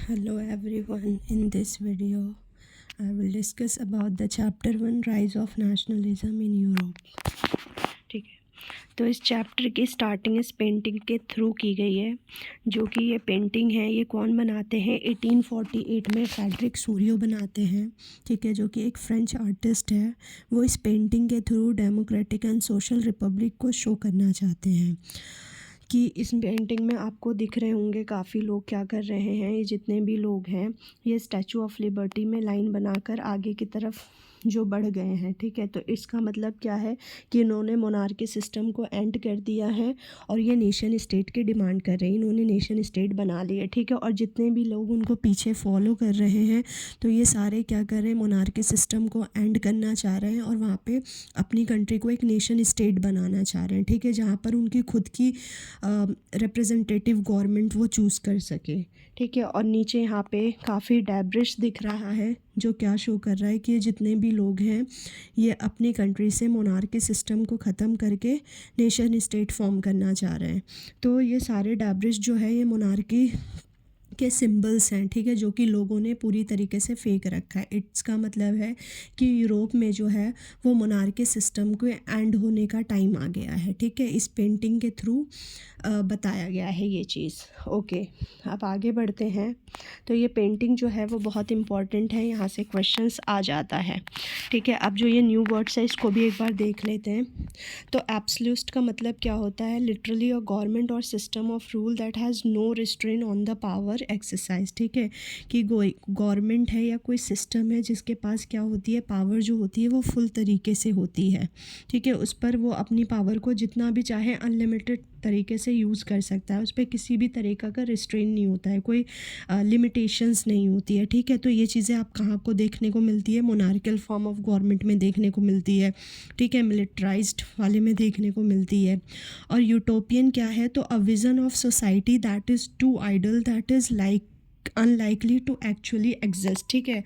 Hello everyone, in this video I will discuss about the chapter 1 Rise of Nationalism in Europe। ठीक है, तो इस chapter की starting इस पेंटिंग के थ्रू की गई है। जो कि ये पेंटिंग है ये कौन बनाते हैं, 1848 में फ्रेडरिक सोरियो बनाते हैं। ठीक है, जो कि एक फ्रेंच आर्टिस्ट है। वो इस पेंटिंग के through democratic and social Republic को शो करना चाहते हैं। कि इस पेंटिंग में आपको दिख रहे होंगे काफ़ी लोग क्या कर रहे हैं। ये जितने भी लोग हैं ये स्टैचू ऑफ लिबर्टी में लाइन बनाकर आगे की तरफ जो बढ़ गए हैं। ठीक है, तो इसका मतलब क्या है कि इन्होंने मोनार्की सिस्टम को एंड कर दिया है और ये नेशन स्टेट की डिमांड कर रहे हैं। इन्होंने नेशन स्टेट बना ली है। ठीक है, और जितने भी लोग उनको पीछे फॉलो कर रहे हैं तो ये सारे क्या कर रहे हैं, मोनार्की सिस्टम को एंड करना चाह रहे हैं और वहाँ पे अपनी कंट्री को एक नेशन स्टेट बनाना चाह रहे हैं। ठीक है, जहाँ पर उनकी खुद की रिप्रेजेंटेटिव गवर्नमेंट वो चूज़ कर सके। ठीक है, और नीचे यहाँ पे काफ़ी डैब्रिश दिख रहा है जो क्या शो कर रहा है कि ये जितने भी लोग हैं ये अपनी कंट्री से मोनार्की सिस्टम को ख़त्म करके नेशन स्टेट फॉर्म करना चाह रहे हैं। तो ये सारे डैब्रिश जो है ये मोनार्की के सिंबल्स हैं। ठीक है, जो कि लोगों ने पूरी तरीके से फेंक रखा है। इसका मतलब है कि यूरोप में जो है वो मोनार्की सिस्टम के एंड होने का टाइम आ गया है। ठीक है, इस पेंटिंग के थ्रू बताया गया है ये चीज़। ओके, अब आगे बढ़ते हैं। तो ये पेंटिंग जो है वो बहुत इम्पॉर्टेंट है, यहाँ से क्वेश्चंस आ जाता है। ठीक है, अब जो ये न्यू वर्ड्स है इसको भी एक बार देख लेते हैं। तो एब्सोल्यूट का मतलब क्या होता है, literally a government or system of rule that has no restraint on the power exercise. ठीक है, कि कोई गवर्नमेंट है या कोई सिस्टम है जिसके पास क्या होती है, पावर जो होती है वो फुल तरीके से होती है। ठीक है, उस पर वो अपनी पावर को जितना भी चाहे अनलिमिटेड तरीके से यूज़ कर सकता है। उस पर किसी भी तरीक़ा का रिस्ट्रेन नहीं होता है, कोई लिमिटेशंस नहीं होती है। ठीक है, तो ये चीज़ें आप कहाँ को देखने को मिलती है, मोनार्कियल फॉर्म ऑफ गवर्नमेंट में देखने को मिलती है। ठीक है, मिलिट्राइज्ड वाले में देखने को मिलती है। और यूटोपियन क्या है, तो a vision of society that is to ideal that is like unlikely to actually exist. ठीक है,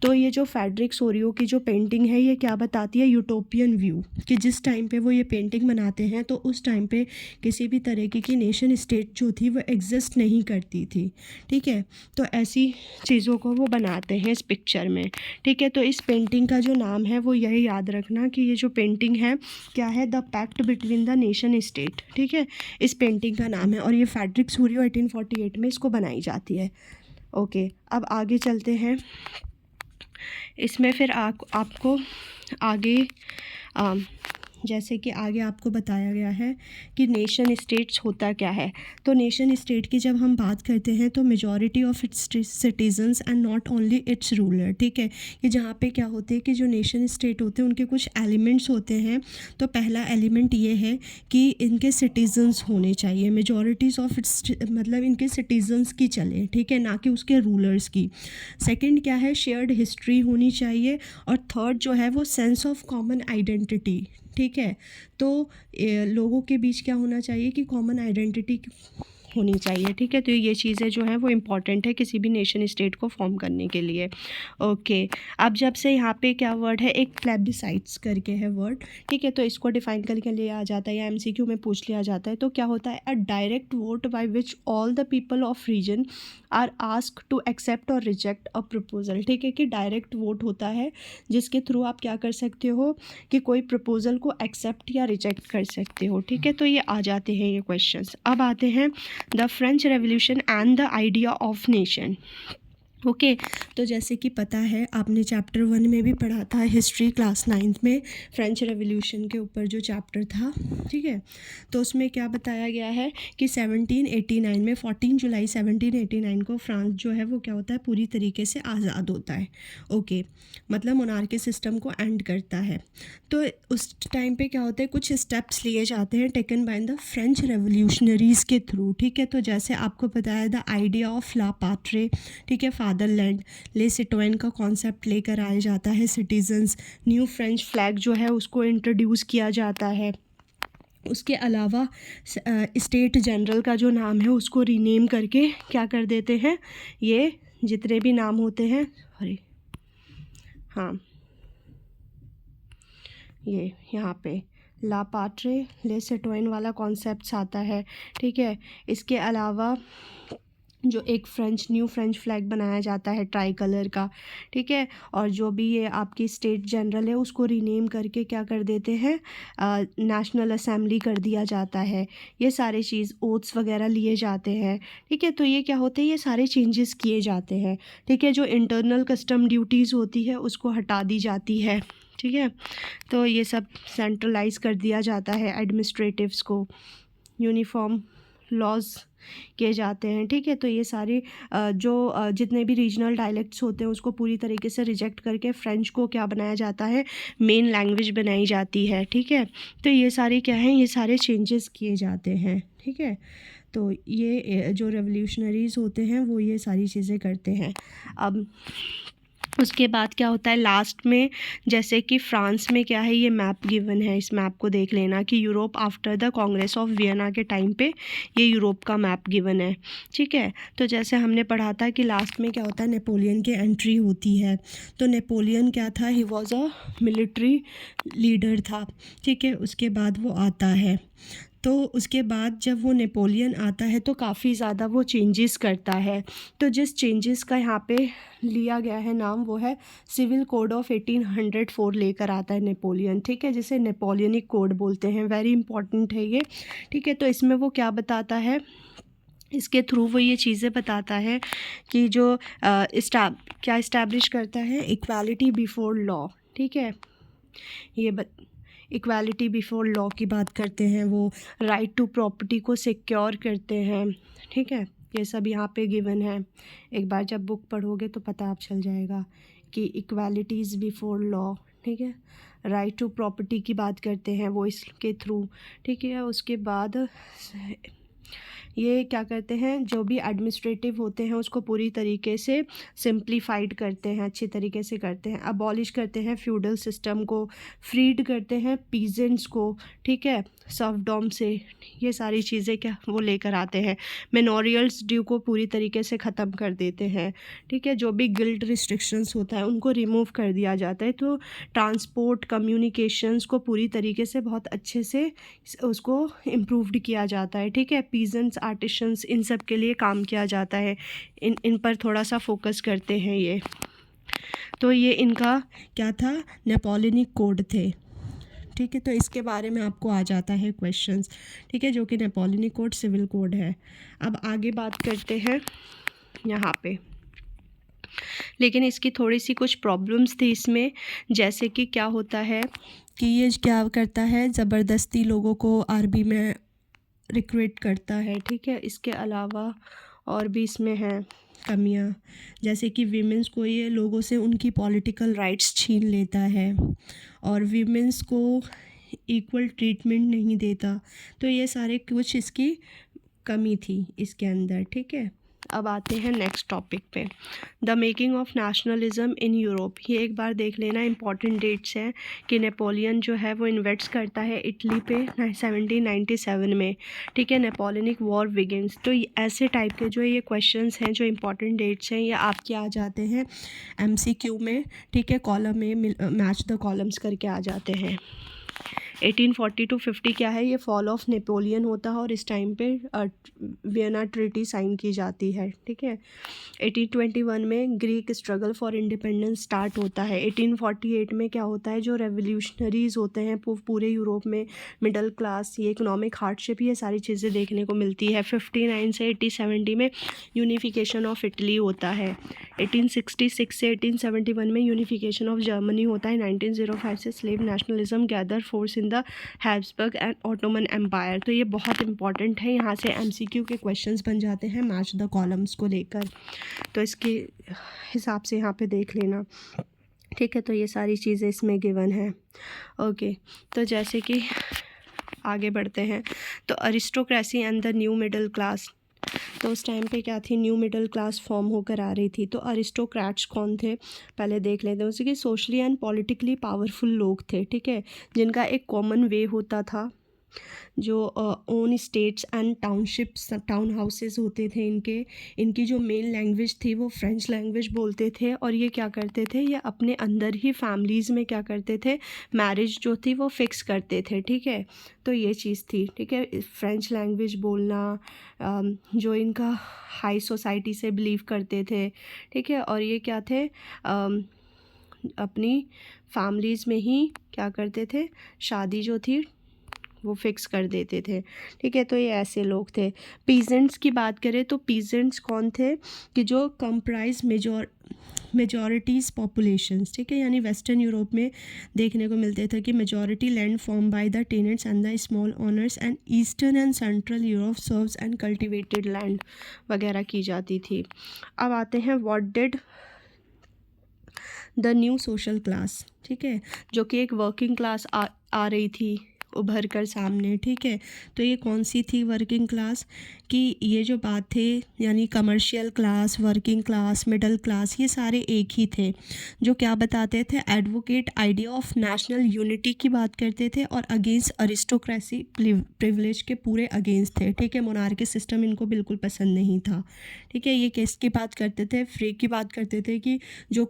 तो ये जो फ्रेडरिक सोरियो की जो पेंटिंग है ये क्या बताती है, यूटोपियन व्यू, कि जिस टाइम पे वो ये पेंटिंग बनाते हैं तो उस टाइम पे किसी भी तरीके की नेशन स्टेट जो थी वो एग्जिस्ट नहीं करती थी। ठीक है, तो ऐसी चीज़ों को वो बनाते हैं इस पिक्चर में। ठीक है, तो इस पेंटिंग का जो नाम है वो यही याद रखना कि ये जो पेंटिंग है क्या है, the pact between the nation state. ठीक है, इस पेंटिंग का नाम है और ये फ्रेडरिक सोरियो 1848 में इसको बनाई जाती है। ओके, अब आगे चलते हैं। इसमें फिर आपको आगे जैसे कि आगे आपको बताया गया है कि नेशन स्टेट्स होता क्या है। तो नेशन स्टेट की जब हम बात करते हैं तो majority of its citizens and not only it's ruler. ठीक है, कि जहाँ पे क्या होते हैं कि जो नेशन स्टेट होते हैं उनके कुछ एलिमेंट्स होते हैं। तो पहला एलिमेंट ये है कि इनके सिटीजन्स होने चाहिए, मेजॉरिटीज़ ऑफ इट्स मतलब इनके सिटीजन्स की चले। ठीक है, ना कि उसके रूलर्स की। सेकंड क्या है, शेयर्ड हिस्ट्री होनी चाहिए। और थर्ड जो है वो सेंस ऑफ कॉमन आइडेंटिटी। ठीक है, तो लोगों के बीच क्या होना चाहिए कि कॉमन आइडेंटिटी होनी चाहिए। ठीक है, तो ये चीज़ें जो हैं वो इम्पॉर्टेंट है किसी भी नेशन स्टेट को फॉर्म करने के लिए। ओके, अब जब से यहाँ पे क्या वर्ड है, एक प्लेबिसाइट्स करके है वर्ड। ठीक है, तो इसको डिफाइन करके लिया जाता है या एमसीक्यू में पूछ लिया जाता है। तो क्या होता है, a direct vote by which all the people of region are ask to accept or reject a proposal. ठीक है, कि डायरेक्ट वोट होता है जिसके थ्रू आप क्या कर सकते हो कि कोई प्रपोजल को एक्सेप्ट या रिजेक्ट कर सकते हो। ठीक है, तो ये आ जाते हैं ये क्वेश्चंस। अब आते हैं the French revolution and the idea of nation. Okay, तो जैसे कि पता है आपने चैप्टर 1 में भी पढ़ा था हिस्ट्री क्लास 9th में, फ्रेंच रेवोल्यूशन के ऊपर जो चैप्टर था। ठीक है, तो उसमें क्या बताया गया है कि 1789 में 14 जुलाई 1789 को फ्रांस जो है वो क्या होता है, पूरी तरीके से आज़ाद होता है। ओके, मतलब मोनार्की सिस्टम को एंड करता है। तो उस टाइम पे क्या होता है, कुछ स्टेप्स लिए जाते हैं टेकन बाय द फ्रेंच रेवोल्यूशनरीज़ के थ्रू। ठीक है, तो जैसे आपको बताया द आइडिया ऑफ ला पाट्रे। ठीक है, फादरलैंड, ले सिटोइन का कॉन्सेप्ट लेकर आया जाता है। सिटीजन्स, न्यू फ्रेंच फ्लैग जो है उसको इंट्रोड्यूस किया जाता है। उसके अलावा स्टेट जनरल का जो नाम है उसको रीनेम करके क्या कर देते हैं, ये जितने भी नाम होते हैं, अरे हाँ, ये यहाँ पे ला पाट्रे ले सिटोइन वाला कॉन्सेप्ट आता है। ठीक है, इसके अलावा जो एक न्यू फ्रेंच फ्लैग बनाया जाता है ट्राई कलर का, ठीक है। और जो भी ये आपकी स्टेट जनरल है उसको रीनेम करके क्या कर देते हैं, नेशनल असेंबली कर दिया जाता है। ये सारे चीज़ ओथ्स वगैरह लिए जाते हैं, ठीक है। तो ये क्या होते हैं, ये सारे चेंजेस किए जाते हैं, ठीक है। जो इंटरनल कस्टम ड्यूटीज़ होती है उसको हटा दी जाती है, ठीक है। तो ये सब सेंट्रलाइज कर दिया जाता है, एडमिनिस्ट्रेटिव्स को यूनिफॉर्म लॉज किए जाते हैं, ठीक है। तो ये सारे जितने भी रीजनल डायलेक्ट्स होते हैं उसको पूरी तरीके से रिजेक्ट करके फ्रेंच को क्या बनाया जाता है, मेन लैंग्वेज बनाई जाती है, ठीक है। तो ये सारे क्या हैं, ये सारे चेंजेस किए जाते हैं, ठीक है। तो ये जो रेवोल्यूशनरीज़ होते हैं वो ये सारी चीज़ें करते हैं। अब उसके बाद क्या होता है लास्ट में, जैसे कि फ्रांस में क्या है, ये मैप गिवन है, इस मैप को देख लेना कि Europe after the Congress of Vienna के टाइम पे ये यूरोप का मैप गिवन है, ठीक है। तो जैसे हमने पढ़ा था कि लास्ट में क्या होता है, नेपोलियन की एंट्री होती है। तो नेपोलियन क्या था, he was a military leader था, ठीक है। उसके बाद वो आता है, तो उसके बाद जब वो नेपोलियन आता है तो काफ़ी ज़्यादा वो चेंजेस करता है। तो जिस चेंजेस का यहाँ पे लिया गया है नाम, वो है सिविल कोड ऑफ 1804 लेकर आता है नेपोलियन, ठीक है, जिसे नेपोलियनिक कोड बोलते हैं। वेरी इंपॉर्टेंट है ये, ठीक है। तो इसमें वो क्या बताता है, इसके थ्रू वो ये चीज़ें बताता है कि जो क्या इस्टेब्लिश करता है, इक्वालिटी बिफोर लॉ, ठीक है। ये इक्वालिटी बिफोर लॉ की बात करते हैं, वो राइट टू प्रॉपर्टी को सिक्योर करते हैं, ठीक है। ये सब यहाँ पे गिवन है, एक बार जब बुक पढ़ोगे तो पता आप चल जाएगा कि इक्वालिटीज़ बिफोर लॉ, ठीक है। राइट टू प्रॉपर्टी की बात करते हैं वो इसके थ्रू, ठीक है। उसके बाद ये क्या करते हैं, जो भी एडमिनिस्ट्रेटिव होते हैं उसको पूरी तरीके से सिंप्लीफाइड करते हैं, अच्छी तरीके से करते हैं। अबॉलिश करते हैं फ्यूडल सिस्टम को, फ्रीड करते हैं पीजेंट्स को, ठीक है, सर्फडॉम से। ये सारी चीज़ें क्या वो लेकर आते हैं। मेनोरियल्स ड्यू को पूरी तरीके से ख़त्म कर देते हैं, ठीक है। जो भी गिल्ड रिस्ट्रिक्शंस होता है उनको रिमूव कर दिया जाता है। तो ट्रांसपोर्ट कम्युनिकेशंस को पूरी तरीके से बहुत अच्छे से उसको इम्प्रूव्ड किया जाता है, ठीक है। पीजेंट्स, आर्टिशंस, इन सब के लिए काम किया जाता है, इन पर थोड़ा सा फोकस करते हैं ये। तो ये इनका क्या था, नेपोलियनिक कोड थे, ठीक है। तो इसके बारे में आपको आ जाता है क्वेश्चंस, ठीक है, जो कि नेपोलियनिक कोड सिविल कोड है। अब आगे बात करते हैं यहाँ पे, लेकिन इसकी थोड़ी सी कुछ प्रॉब्लम्स थी इसमें। जैसे कि क्या होता है कि ये क्या करता है, ज़बरदस्ती लोगों को आर्मी में रिक्रूट करता है, ठीक है। इसके अलावा और भी इसमें हैं कमियां, जैसे कि वीमेंस को ये लोगों से उनकी पॉलिटिकल राइट्स छीन लेता है और वीमेंस को इक्वल ट्रीटमेंट नहीं देता। तो ये सारे कुछ इसकी कमी थी इसके अंदर, ठीक है। अब आते हैं नेक्स्ट टॉपिक पे, the making of nationalism in Europe. ये एक बार देख लेना, इंपॉर्टेंट डेट्स हैं कि नेपोलियन जो है वो इन्वेस्ट करता है इटली पे 1797 में, ठीक है। Napoleonic war begins. तो ऐसे टाइप के जो ये क्वेश्चंस हैं, जो इंपॉर्टेंट डेट्स हैं, ये आपके आ जाते हैं MCQ में, ठीक है। कॉलम में मैच द कॉलम्स करके आ जाते हैं। 1840 to 50 क्या है, ये फॉल ऑफ नेपोलियन होता है और इस टाइम पे वियना ट्रीटी साइन की जाती है, ठीक है। 1821 में Greek struggle for independence start होता है। 1848 में क्या होता है, जो रेवोल्यूशनरीज होते हैं पूरे यूरोप में, मिडिल क्लास, ये इकोनॉमिक हार्डशिप, ये सारी चीज़ें देखने को मिलती है। 59 से 1870 में यूनिफिकेशन ऑफ इटली होता है। 1866 से 1871 में यूनिफिकेशन ऑफ जर्मनी होता है। 1905 से Slav nationalism gather force in the Habsburg and Ottoman empire. तो ये बहुत इंपॉर्टेंट है, यहाँ से MCQ के क्वेश्चंस बन जाते हैं मैच द कॉलम्स को लेकर। तो इसके हिसाब से यहाँ पे देख लेना, ठीक है। तो ये सारी चीज़ें इसमें गिवन है, ओके। तो जैसे कि आगे बढ़ते हैं, तो aristocracy and the new middle class. तो उस टाइम पे क्या थी, न्यू मिडिल क्लास फॉर्म होकर आ रही थी। तो अरिस्टोक्रेट्स कौन थे, पहले देख लेते हैं। उसके सोशली एंड पॉलिटिकली पावरफुल लोग थे, ठीक है, जिनका एक कॉमन वे होता था जो own states and townships town houses होते थे इनकी जो मेन लैंग्वेज थी वो फ्रेंच लैंग्वेज बोलते थे। और ये क्या करते थे, ये अपने अंदर ही फैमिलीज़ में क्या करते थे, मैरिज जो थी वो फिक्स करते थे। ठीक है, तो ये चीज़ थी। ठीक है, फ्रेंच लैंग्वेज बोलना, जो इनका हाई सोसाइटी से बिलीव करते थे। ठीक है, और ये क्या थे, अपनी फैमिलीज़ में ही क्या करते थे, शादी जो थी वो फिक्स कर देते थे। ठीक है, तो ये ऐसे लोग थे। पीजेंट्स की बात करें तो पीजेंट्स कौन थे कि जो कंप्राइज मेजॉरिटीज़ पॉपुलेशंस। ठीक है, यानी वेस्टर्न यूरोप में देखने को मिलते थे कि majority land form by the tenants and the small owners, and eastern and central Europe serves and cultivated land वगैरह की जाती थी। अब आते हैं what did the new social class. ठीक है, जो कि एक वर्किंग क्लास आ रही थी उभर कर सामने। ठीक है, तो ये कौन सी थी वर्किंग क्लास, कि ये जो बात थे यानी commercial class, working class, middle class, ये सारे एक ही थे, जो क्या बताते थे, advocate idea of national unity की बात करते थे और अगेंस्ट अरिस्टोक्रेसी प्रिविलेज के पूरे अगेंस्ट थे। ठीक है, मोनार्की सिस्टम इनको बिल्कुल पसंद नहीं था। ठीक है, ये किस की बात करते थे, फ्री की बात करते थे कि जो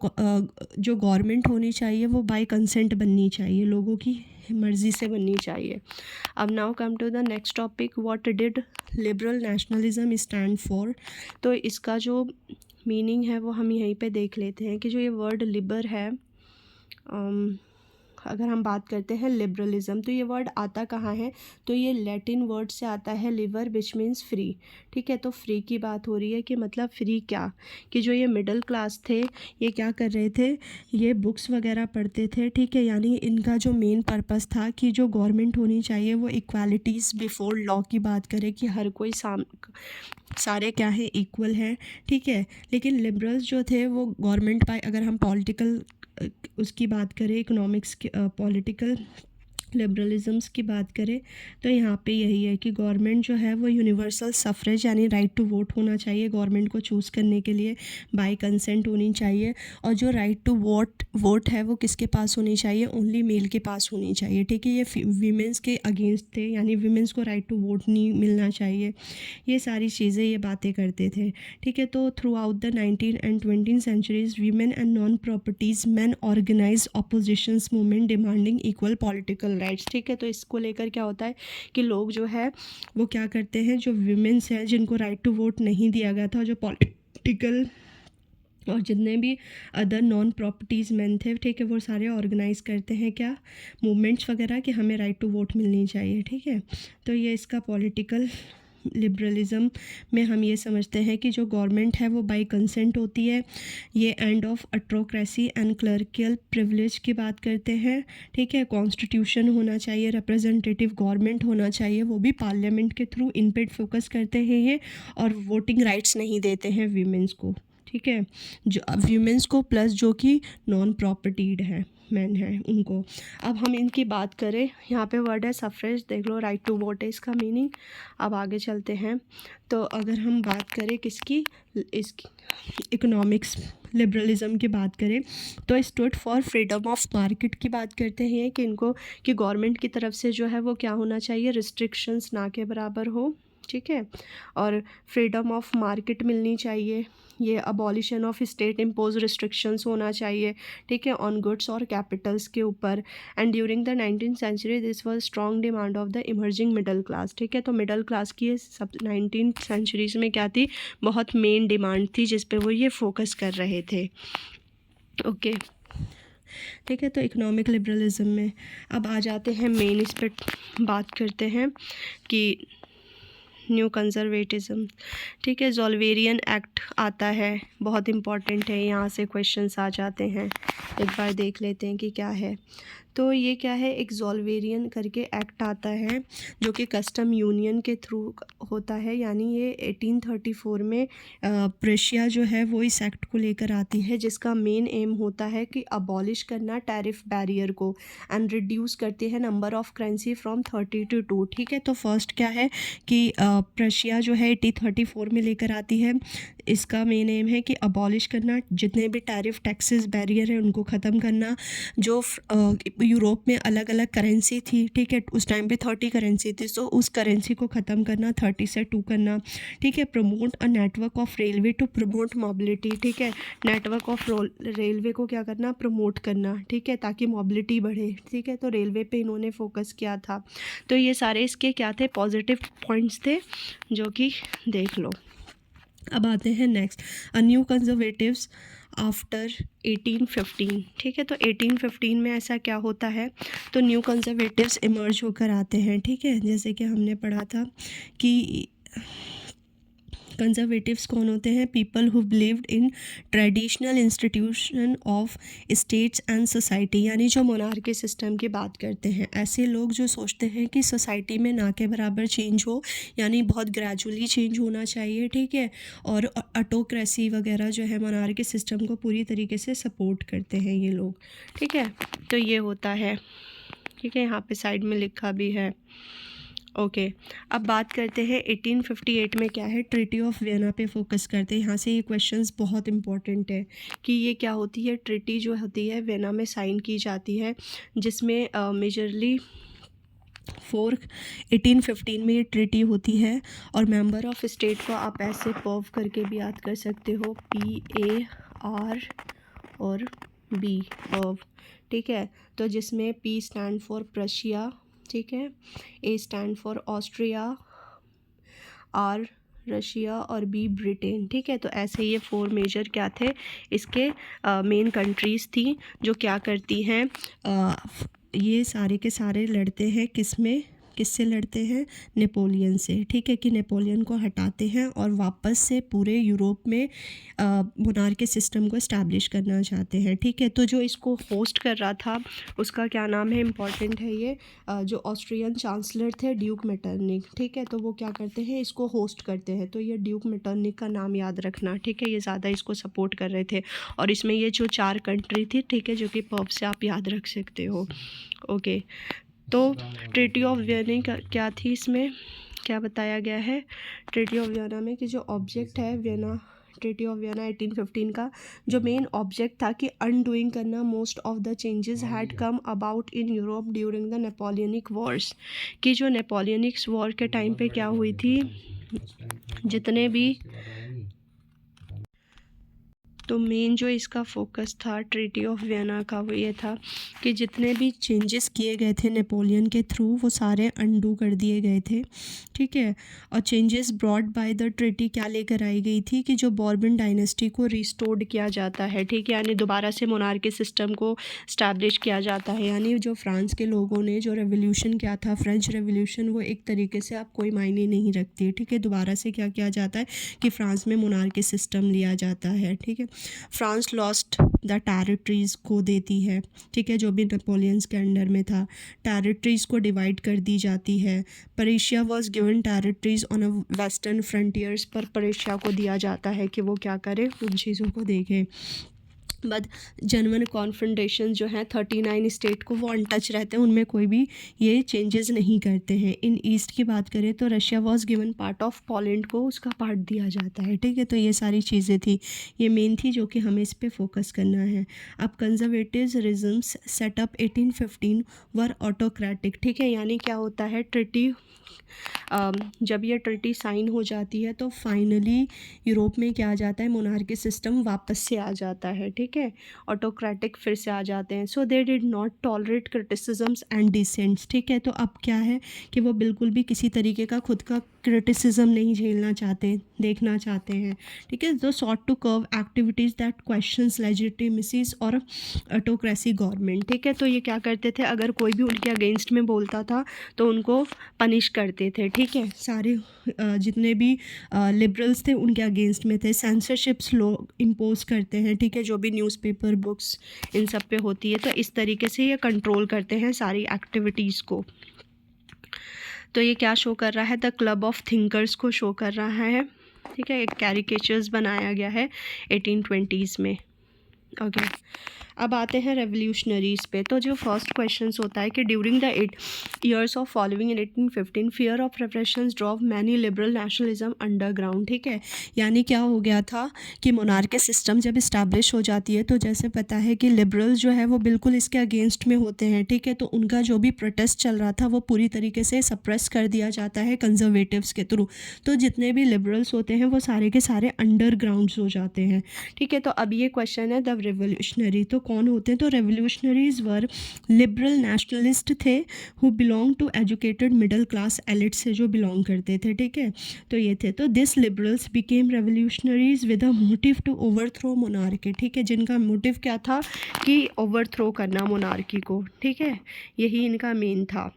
गवर्नमेंट होनी चाहिए वो बाय कंसेंट बननी चाहिए, लोगों की मर्ज़ी से बननी चाहिए। अब now come to the next topic, what did liberal nationalism stand for. तो इसका जो मीनिंग है वो हम यहीं पे देख लेते हैं कि जो ये वर्ड लिबर है, अगर हम बात करते हैं लिबरलिज़म, तो ये वर्ड आता कहाँ है, तो ये लैटिन वर्ड से आता है लिबर, विच मीन्स फ्री। ठीक है, तो फ्री की बात हो रही है कि मतलब फ्री क्या, कि जो ये मिडिल क्लास थे ये क्या कर रहे थे, ये बुक्स वगैरह पढ़ते थे। ठीक है, यानी इनका जो मेन पर्पस था कि जो गवर्नमेंट होनी चाहिए वो इक्वालिटीज़ बिफोर लॉ की बात करे, कि हर कोई सारे क्या है, इक्वल हैं। ठीक है, लेकिन लिबरल्स जो थे वो गवर्नमेंट बाय, अगर हम पॉलिटिकल उसकी बात करें, इकोनॉमिक्स की पॉलिटिकल लिबरलिज़म्स की बात करें, तो यहाँ पे यही है कि गवर्नमेंट जो है वो यूनिवर्सल सफ़रेज यानी राइट टू वोट होना चाहिए गवर्नमेंट को चूज़ करने के लिए, बाय कंसेंट होनी चाहिए। और जो राइट टू वोट है वो किसके पास होनी चाहिए, ओनली मेल के पास होनी चाहिए। ठीक है, ये वीमेंस के अगेंस्ट थे, यानी वीमेंस को राइट टू वोट नहीं मिलना चाहिए। ये सारी चीज़ें ये बातें करते थे। ठीक है, तो throughout the 19 and 20 centuries women and non properties man organise oppositions movement demanding equal political rights. ठीक है, तो इसको लेकर क्या होता है कि लोग जो है वो क्या करते हैं, जो वीमेंस हैं जिनको राइट टू वोट नहीं दिया गया था, जो पॉलिटिकल और जितने भी अदर नॉन प्रॉपर्टीज़ मैन थे, ठीक है, वो सारे ऑर्गेनाइज़ करते हैं क्या, मूवमेंट्स वगैरह, कि हमें राइट टू वोट मिलनी चाहिए। ठीक है, तो ये इसका पॉलिटिकल लिबरलिज़म में हम ये समझते हैं कि जो गवर्नमेंट है वो बाय कंसेंट होती है। ये end of autocracy and clerical privilege की बात करते हैं। ठीक है, कॉन्स्टिट्यूशन होना चाहिए, रिप्रेजेंटेटिव गवर्नमेंट होना चाहिए, वो भी पार्लियामेंट के थ्रू, इन पे फोकस करते हैं ये, और वोटिंग राइट्स नहीं देते हैं वीमेंस को। ठीक है, जो वीमेंस को प्लस जो कि नॉन प्रॉपर्टीड है, मैन है उनको। अब हम इनकी बात करें, यहाँ पे वर्ड है सफ़रेज, देख लो, राइट टू वोट है इसका मीनिंग। अब आगे चलते हैं, तो अगर हम बात करें किसकी, इसकी इकोनॉमिक्स लिबरलिज़म की बात करें, तो stood for freedom of market की बात करते हैं कि इनको, कि गवर्नमेंट की तरफ से जो है वो क्या होना चाहिए, रिस्ट्रिक्शंस ना के बराबर हो। ठीक है, और फ्रीडम ऑफ मार्केट मिलनी चाहिए, ये abolition of state impose restrictions होना चाहिए। ठीक है, ऑन गुड्स और कैपिटल्स के ऊपर। And during the 19th century this was strong demand of the emerging middle class. ठीक है, तो मिडिल क्लास की सब 19th सेंचुरीज में क्या थी, बहुत मेन डिमांड थी जिस पे वो ये फोकस कर रहे थे। ओके, ठीक है, तो इकोनॉमिक लिबरलिज़म में अब आ जाते हैं मेन, इस पर बात करते हैं कि न्यू कंजर्वेटिज़म। ठीक है, ज़ोल्वेरियन एक्ट आता है, बहुत इम्पॉर्टेंट है, यहाँ से क्वेश्चंस आ जाते हैं, एक बार देख लेते हैं कि क्या है। तो ये क्या है, एक ज़ोल्वेरियन करके एक्ट आता है जो कि कस्टम यूनियन के थ्रू होता है, यानी ये 1834 में प्रेशिया जो है वो इस एक्ट को लेकर आती है, जिसका मेन एम होता है कि अबॉलिश करना टैरिफ बैरियर को, एंड रिड्यूस करती है number of currency from 30 to 2। ठीक है, तो फर्स्ट क्या है कि प्रेशिया जो है 1834 में लेकर आती है इसका मेन एम है कि अबॉलिश करना, जितने भी टैरिफ टैक्सेस बैरियर है उनको ख़त्म करना। जो यूरोप में अलग अलग करेंसी थी, ठीक है, उस टाइम पे 30 करेंसी थी, सो उस करेंसी को ख़त्म करना, 30 से 2 करना, ठीक है। Promote a network of railway to promote mobility, ठीक है, नेटवर्क ऑफ रेलवे को क्या करना, प्रमोट करना, ठीक है, ताकि मोबिलिटी बढ़े, ठीक है। तो रेलवे पे इन्होंने फोकस किया था। तो ये सारे इसके क्या थे, पॉजिटिव पॉइंट्स थे, जो कि देख लो। अब आते हैं next, a new conservatives after 1815, ठीक है। तो 1815 में ऐसा क्या होता है, तो न्यू कंजर्वेटिव्स इमर्ज होकर आते हैं, ठीक है। जैसे कि हमने पढ़ा था कि कंजर्वेटिव्स कौन होते हैं, people who believed in traditional institution of states and society, यानी जो मोनार्की सिस्टम की बात करते हैं। ऐसे लोग जो सोचते हैं कि सोसाइटी में ना के बराबर चेंज हो, यानी बहुत ग्रेजुअली चेंज होना चाहिए, ठीक है। और ऑटोक्रेसी वगैरह जो है, मोनार्की सिस्टम को पूरी तरीके से सपोर्ट करते हैं ये लोग, ठीक है। तो ये होता है, ठीक है, यहाँ पे साइड में लिखा भी है। ओके अब बात करते हैं 1858 में क्या है, ट्रीटी ऑफ वियना पे फोकस करते हैं। यहाँ से ये क्वेश्चंस बहुत इंपॉर्टेंट है कि ये क्या होती है, ट्रीटी जो होती है वियना में साइन की जाती है, जिसमें मेजरली 1815 में ये ट्रीटी होती है। और मेंबर ऑफ स्टेट को आप ऐसे पर्व करके भी याद कर सकते हो, PAR और B पर्व, ठीक है। तो जिसमें P स्टैंड फॉर प्रशिया, ठीक है, A stand for Austria, R Russia और B ब्रिटेन, ठीक है। तो ऐसे ये 4 मेजर क्या थे, इसके मेन कंट्रीज़ थी जो क्या करती हैं, ये सारे के सारे लड़ते हैं किससे लड़ते हैं, नेपोलियन से, ठीक है, कि नेपोलियन को हटाते हैं और वापस से पूरे यूरोप में मोनार्की सिस्टम को इस्टेब्लिश करना चाहते हैं, ठीक है। तो जो इसको होस्ट कर रहा था उसका क्या नाम है, इम्पॉर्टेंट है ये, जो ऑस्ट्रियन चांसलर थे ड्यूक मेटरनिक, ठीक है। तो वो क्या करते हैं, इसको होस्ट करते हैं। तो ये ड्यूक मेटरनिक का नाम याद रखना, ठीक है, ये ज़्यादा इसको सपोर्ट कर रहे थे। और इसमें ये जो 4 कंट्री थी, ठीक है, जो कि पर्व से आप याद रख सकते हो। ओके तो ट्रीटी ऑफ वियना क्या थी, इसमें क्या बताया गया है, ट्रीटी ऑफ वियना में कि जो ऑब्जेक्ट है वियना, ट्रीटी ऑफ वियना 1815 का जो मेन ऑब्जेक्ट था कि अनडूइंग करना most of the changes had come about in Europe during the Napoleonic Wars, कि जो नेपोलियनिक वॉर के टाइम पे क्या हुई थी, जितने भी, तो मेन जो इसका फोकस था ट्रीटी ऑफ वियना का वो ये था कि जितने भी चेंजेस किए गए थे नेपोलियन के थ्रू वो सारे अनडू कर दिए गए थे, ठीक है। और changes brought by the treaty क्या लेकर आई गई थी कि जो बॉर्बन डायनेस्टी को रिस्टोर्ड किया जाता है, ठीक है, यानी दोबारा से मोनार्की सिस्टम को स्टैब्लिश किया जाता है। यानी जो फ्रांस के लोगों ने जो रेवोल्यूशन किया था, फ्रेंच रेवोल्यूशन, वो एक तरीके से आप कोई मायने नहीं रखती है, ठीक है। दोबारा से क्या किया जाता है कि फ्रांस में मोनार्की सिस्टम लिया जाता है, ठीक है। फ्रांस लॉस्ट द टेरिटरीज़ को देती है, ठीक है, जो भी नेपोलियंस के अंडर में था। टेरिटरीज़ को डिवाइड कर दी जाती है। Persia was given territories on a western frontiers, पर परेशिया को दिया जाता है कि वो क्या करे, उन चीज़ों को देखे। बट जेन्युइन कॉन्फ्रेंटेशन जो है 39 स्टेट को वो अनटच रहते हैं, उनमें कोई भी ये चेंजेस नहीं करते हैं। इन ईस्ट की बात करें तो Russia was given part of Poland को उसका पार्ट दिया जाता है, ठीक है। तो ये सारी चीज़ें थी, ये मेन थी जो कि हमें इस पे फोकस करना है। अब कंजर्वेटिव्स सेटअप 1815 वर ऑटोक्रेटिक, ठीक है, यानी क्या होता है, ट्रीटी जब ये ट्रीटी साइन हो जाती है तो फाइनली यूरोप में क्या आ जाता है, मोनार्की सिस्टम वापस से आ जाता है, ठीक है, ऑटोक्रेटिक फिर से आ जाते हैं। So they did not tolerate criticisms and dissents, ठीक है। तो अब क्या है कि वो बिल्कुल भी किसी तरीके का खुद का क्रिटिसिज्म नहीं झेलना चाहते, देखना चाहते हैं, ठीक है। जो sought to curb activities that questions legitimacies और ऑटोक्रेसी गवर्नमेंट, ठीक है। तो ये क्या करते थे, अगर कोई भी उनके अगेंस्ट में बोलता था तो उनको पनिश करते थे, ठीक है। सारे जितने भी लिबरल्स थे उनके अगेंस्ट में थे। सेंसरशिप्स लोग इम्पोज करते हैं, ठीक है, जो भी न्यूज़पेपर, बुक्स, इन सब पे होती है। तो इस तरीके से ये कंट्रोल करते हैं सारी एक्टिविटीज़ को। तो ये क्या शो कर रहा है, द क्लब ऑफ थिंकर्स को शो कर रहा है, ठीक है। एक कैरिकेचर्स बनाया गया है 1820s में। ओके, अब आते हैं रेवोल्यूशनरीज पे। तो जो फर्स्ट क्वेश्चन होता है कि during the 8 years of following in 1815 fear of repressions drove many liberal nationalism underground. ठीक है, यानी क्या हो गया था कि मोनार्की सिस्टम जब इस्टेब्लिश हो जाती है तो जैसे पता है कि लिबरल जो है वो बिल्कुल इसके अगेंस्ट में होते हैं। ठीक है, तो उनका जो भी प्रोटेस्ट चल रहा था वो पूरी तरीके से सप्रेस कर दिया जाता है कंजर्वेटिव्स के थ्रू। तो जितने भी लिबरल्स होते हैं वो सारे के सारे अंडरग्राउंड्स हो जाते हैं। ठीक है, तो अब ये क्वेश्चन है द रेवोल्यूशनरी तो कौन होते हैं? तो रेवोल्यूशनरीज वर लिबरल नेशनलिस्ट थे who belong to educated middle class elite से जो बिलोंग करते थे। ठीक है, तो ये थे। तो this liberals became revolutionaries with a motive to overthrow monarchy. ठीक है, जिनका मोटिव क्या था कि ओवरथ्रो करना मोनार्की को। ठीक है, यही इनका मेन था।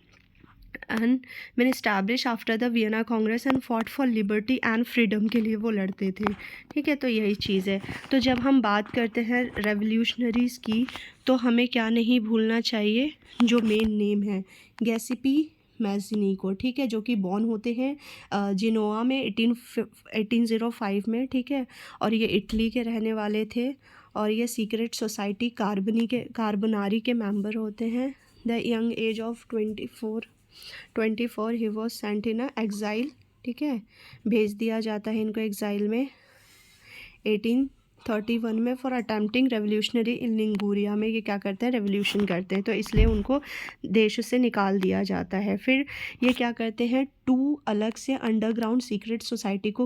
एंड मैंने establish after the Vienna Congress and fought for liberty and freedom के लिए वो लड़ते थे। ठीक है, तो यही चीज़ है। तो जब हम बात करते हैं रेवोल्यूशनरीज़ की तो हमें क्या नहीं भूलना चाहिए, जो मेन नेम है गैसिपी मैज़िनी। ठीक है, जो कि बॉर्न होते हैं जिनोआ में 1805 में। ठीक है, और ये इटली के रहने वाले थे और ये सीक्रेट सोसाइटी कार्बनारी के मेंबर होते हैं। The young age of 24 he was sent in exile. ठीक है, भेज दिया जाता है इनको एग्ज़ाइल में 1831 में फॉर अटैम्प्टिंग रेवोल्यूशनरी इन लिंगूरिया में। ये क्या करते हैं? रेवोल्यूशन करते हैं, तो इसलिए उनको देश से निकाल दिया जाता है। फिर ये क्या करते हैं? 2 अलग से अंडरग्राउंड सीक्रेट सोसाइटी को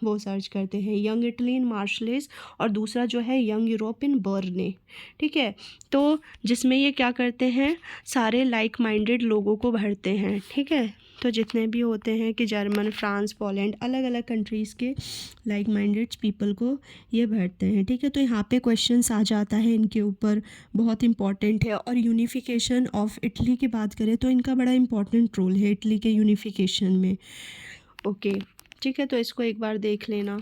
वो सर्च करते हैं, यंग इटली इन मार्शलेस और दूसरा जो है यंग यूरोप इन बर्ने। ठीक है, तो जिसमें ये क्या करते हैं? सारे लाइक माइंडेड लोगों को भरते हैं। ठीक है, तो जितने भी होते हैं कि जर्मन, फ्रांस, पोलैंड, अलग अलग कंट्रीज़ के लाइक माइंडेड पीपल को ये भरते हैं। ठीक है, तो यहाँ पे क्वेश्चंस आ जाता है इनके ऊपर, बहुत इंपॉर्टेंट है। और यूनिफिकेशन ऑफ इटली की बात करें तो इनका बड़ा इंपॉर्टेंट रोल है इटली के यूनिफिकेशन में। ओके, ठीक है, तो इसको एक बार देख लेना।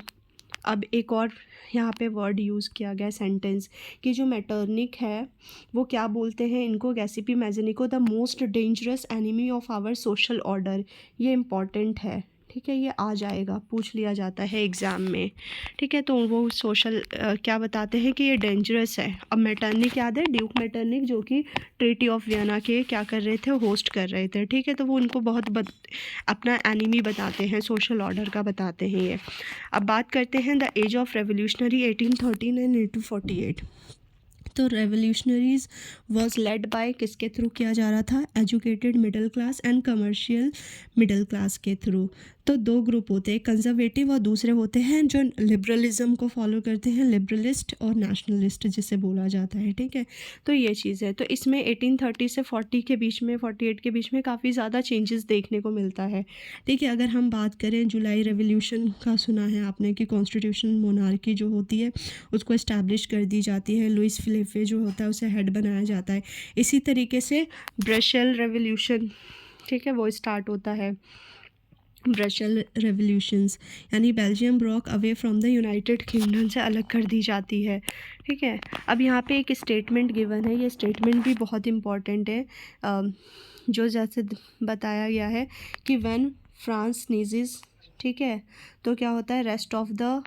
अब एक और यहाँ पे वर्ड यूज़ किया गया सेंटेंस कि जो मैटरनिक है वो क्या बोलते हैं इनको, गैसिपी मैज़िनी को, the most dangerous enemy of our social order. ये इम्पॉर्टेंट है। ठीक है, ये आ जाएगा, पूछ लिया जाता है एग्ज़ाम में। ठीक है, तो वो सोशल क्या बताते हैं कि ये डेंजरस है। अब मैटरनिक याद है, ड्यूक मैटरनिक, जो कि ट्रीटी ऑफ वियना के क्या कर रहे थे? होस्ट कर रहे थे। ठीक है, तो वो उनको बहुत अपना एनिमी बताते हैं, सोशल ऑर्डर का बताते हैं ये। अब बात करते हैं the age of revolutionary 1813 and 1848। तो रेवोल्यूशनरीज वॉज लेड बाय किसके थ्रू किया जा रहा था? Educated middle class and commercial middle class के थ्रू। तो 2 ग्रुप होते हैं, कंजर्वेटिव और दूसरे होते हैं जो लिबरलिज्म को फॉलो करते हैं, लिबरलिस्ट और नेशनलिस्ट जिसे बोला जाता है। ठीक है, तो ये चीज़ है। तो इसमें 1830 से 40 के बीच में, 48 के बीच में काफ़ी ज़्यादा चेंजेस देखने को मिलता है। ठीक है, अगर हम बात करें जुलाई रेवोल्यूशन का, सुना है आपने कि कॉन्स्टिट्यूशन मोनार्की जो होती है उसको इस्टेब्लिश कर दी जाती है, लुइस फिलिपे जो होता है उसे हेड बनाया जाता है। इसी तरीके से ब्रसेल रेवोल्यूशन, ठीक है, वो स्टार्ट होता है। ब्रसेल रेवोल्यूशंस यानी Belgium Brock away from the United kingdom से अलग कर दी जाती है। ठीक है, अब यहाँ पे एक स्टेटमेंट गिवन है, ये स्टेटमेंट भी बहुत इम्पॉर्टेंट है, जो जैसे बताया गया है कि व्हेन फ्रांस स्नीजेस, ठीक है, तो क्या होता है? Rest of the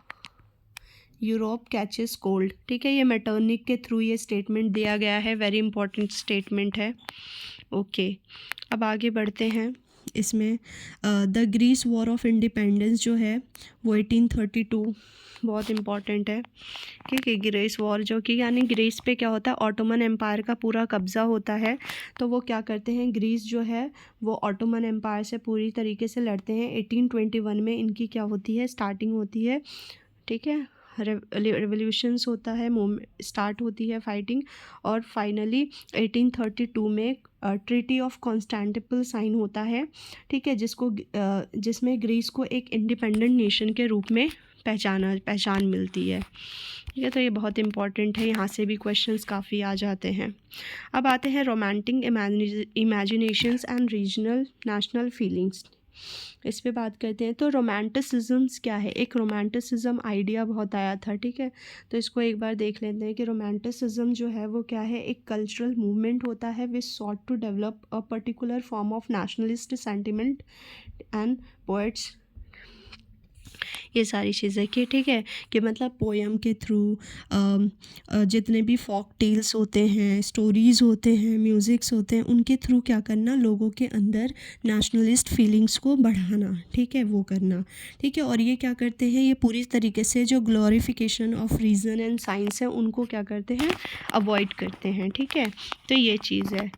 Europe catches cold. ठीक है, ये मैटरनिक के थ्रू ये स्टेटमेंट दिया गया है, वेरी इंपॉर्टेंट स्टेटमेंट है। ओके, अब आगे बढ़ते हैं। इसमें the Greece war of independence जो है वो 1832 बहुत इम्पॉर्टेंट है। ठीक है, ग्रीस वॉर जो कि यानी ग्रीस पे क्या होता है? ऑटोमन एम्पायर का पूरा कब्ज़ा होता है। तो वो क्या करते हैं? ग्रीस जो है वो ऑटोमन एम्पायर से पूरी तरीके से लड़ते हैं। 1821 में इनकी क्या होती है? स्टार्टिंग होती है। ठीक है, रेवोल्यूशंस होता है, स्टार्ट होती है फाइटिंग, और फाइनली 1832 में ट्रीटी ऑफ कॉन्स्टेंटिनोपल साइन होता है। ठीक है, जिसमें ग्रीस को एक इंडिपेंडेंट नेशन के रूप में पहचान मिलती है। ठीक है, तो ये बहुत इंपॉर्टेंट है, यहाँ से भी क्वेश्चंस काफ़ी आ जाते हैं। अब आते हैं romantic imaginations and regional national feelings, इस पे बात करते हैं। तो रोमांटिसिज्म्स क्या है? एक रोमांटिसिज्म आइडिया बहुत आया था। ठीक है, तो इसको एक बार देख लेते हैं कि रोमांटिसिज्म जो है वो क्या है? एक कल्चरल मूवमेंट होता है which sought to develop a particular form of nationalist sentiment and poets ये सारी चीज़ें कि ठीक है कि मतलब पोएम के थ्रू जितने भी फॉक टेल्स होते हैं, स्टोरीज़ होते हैं, म्यूज़िक्स होते हैं, उनके थ्रू क्या करना, लोगों के अंदर नेशनलिस्ट फीलिंग्स को बढ़ाना, ठीक है, वो करना, ठीक है। और ये क्या करते हैं, ये पूरी तरीके से जो glorification of reason and science है उनको क्या करते हैं, अवॉइड करते हैं, ठीक है। तो ये चीज़ है।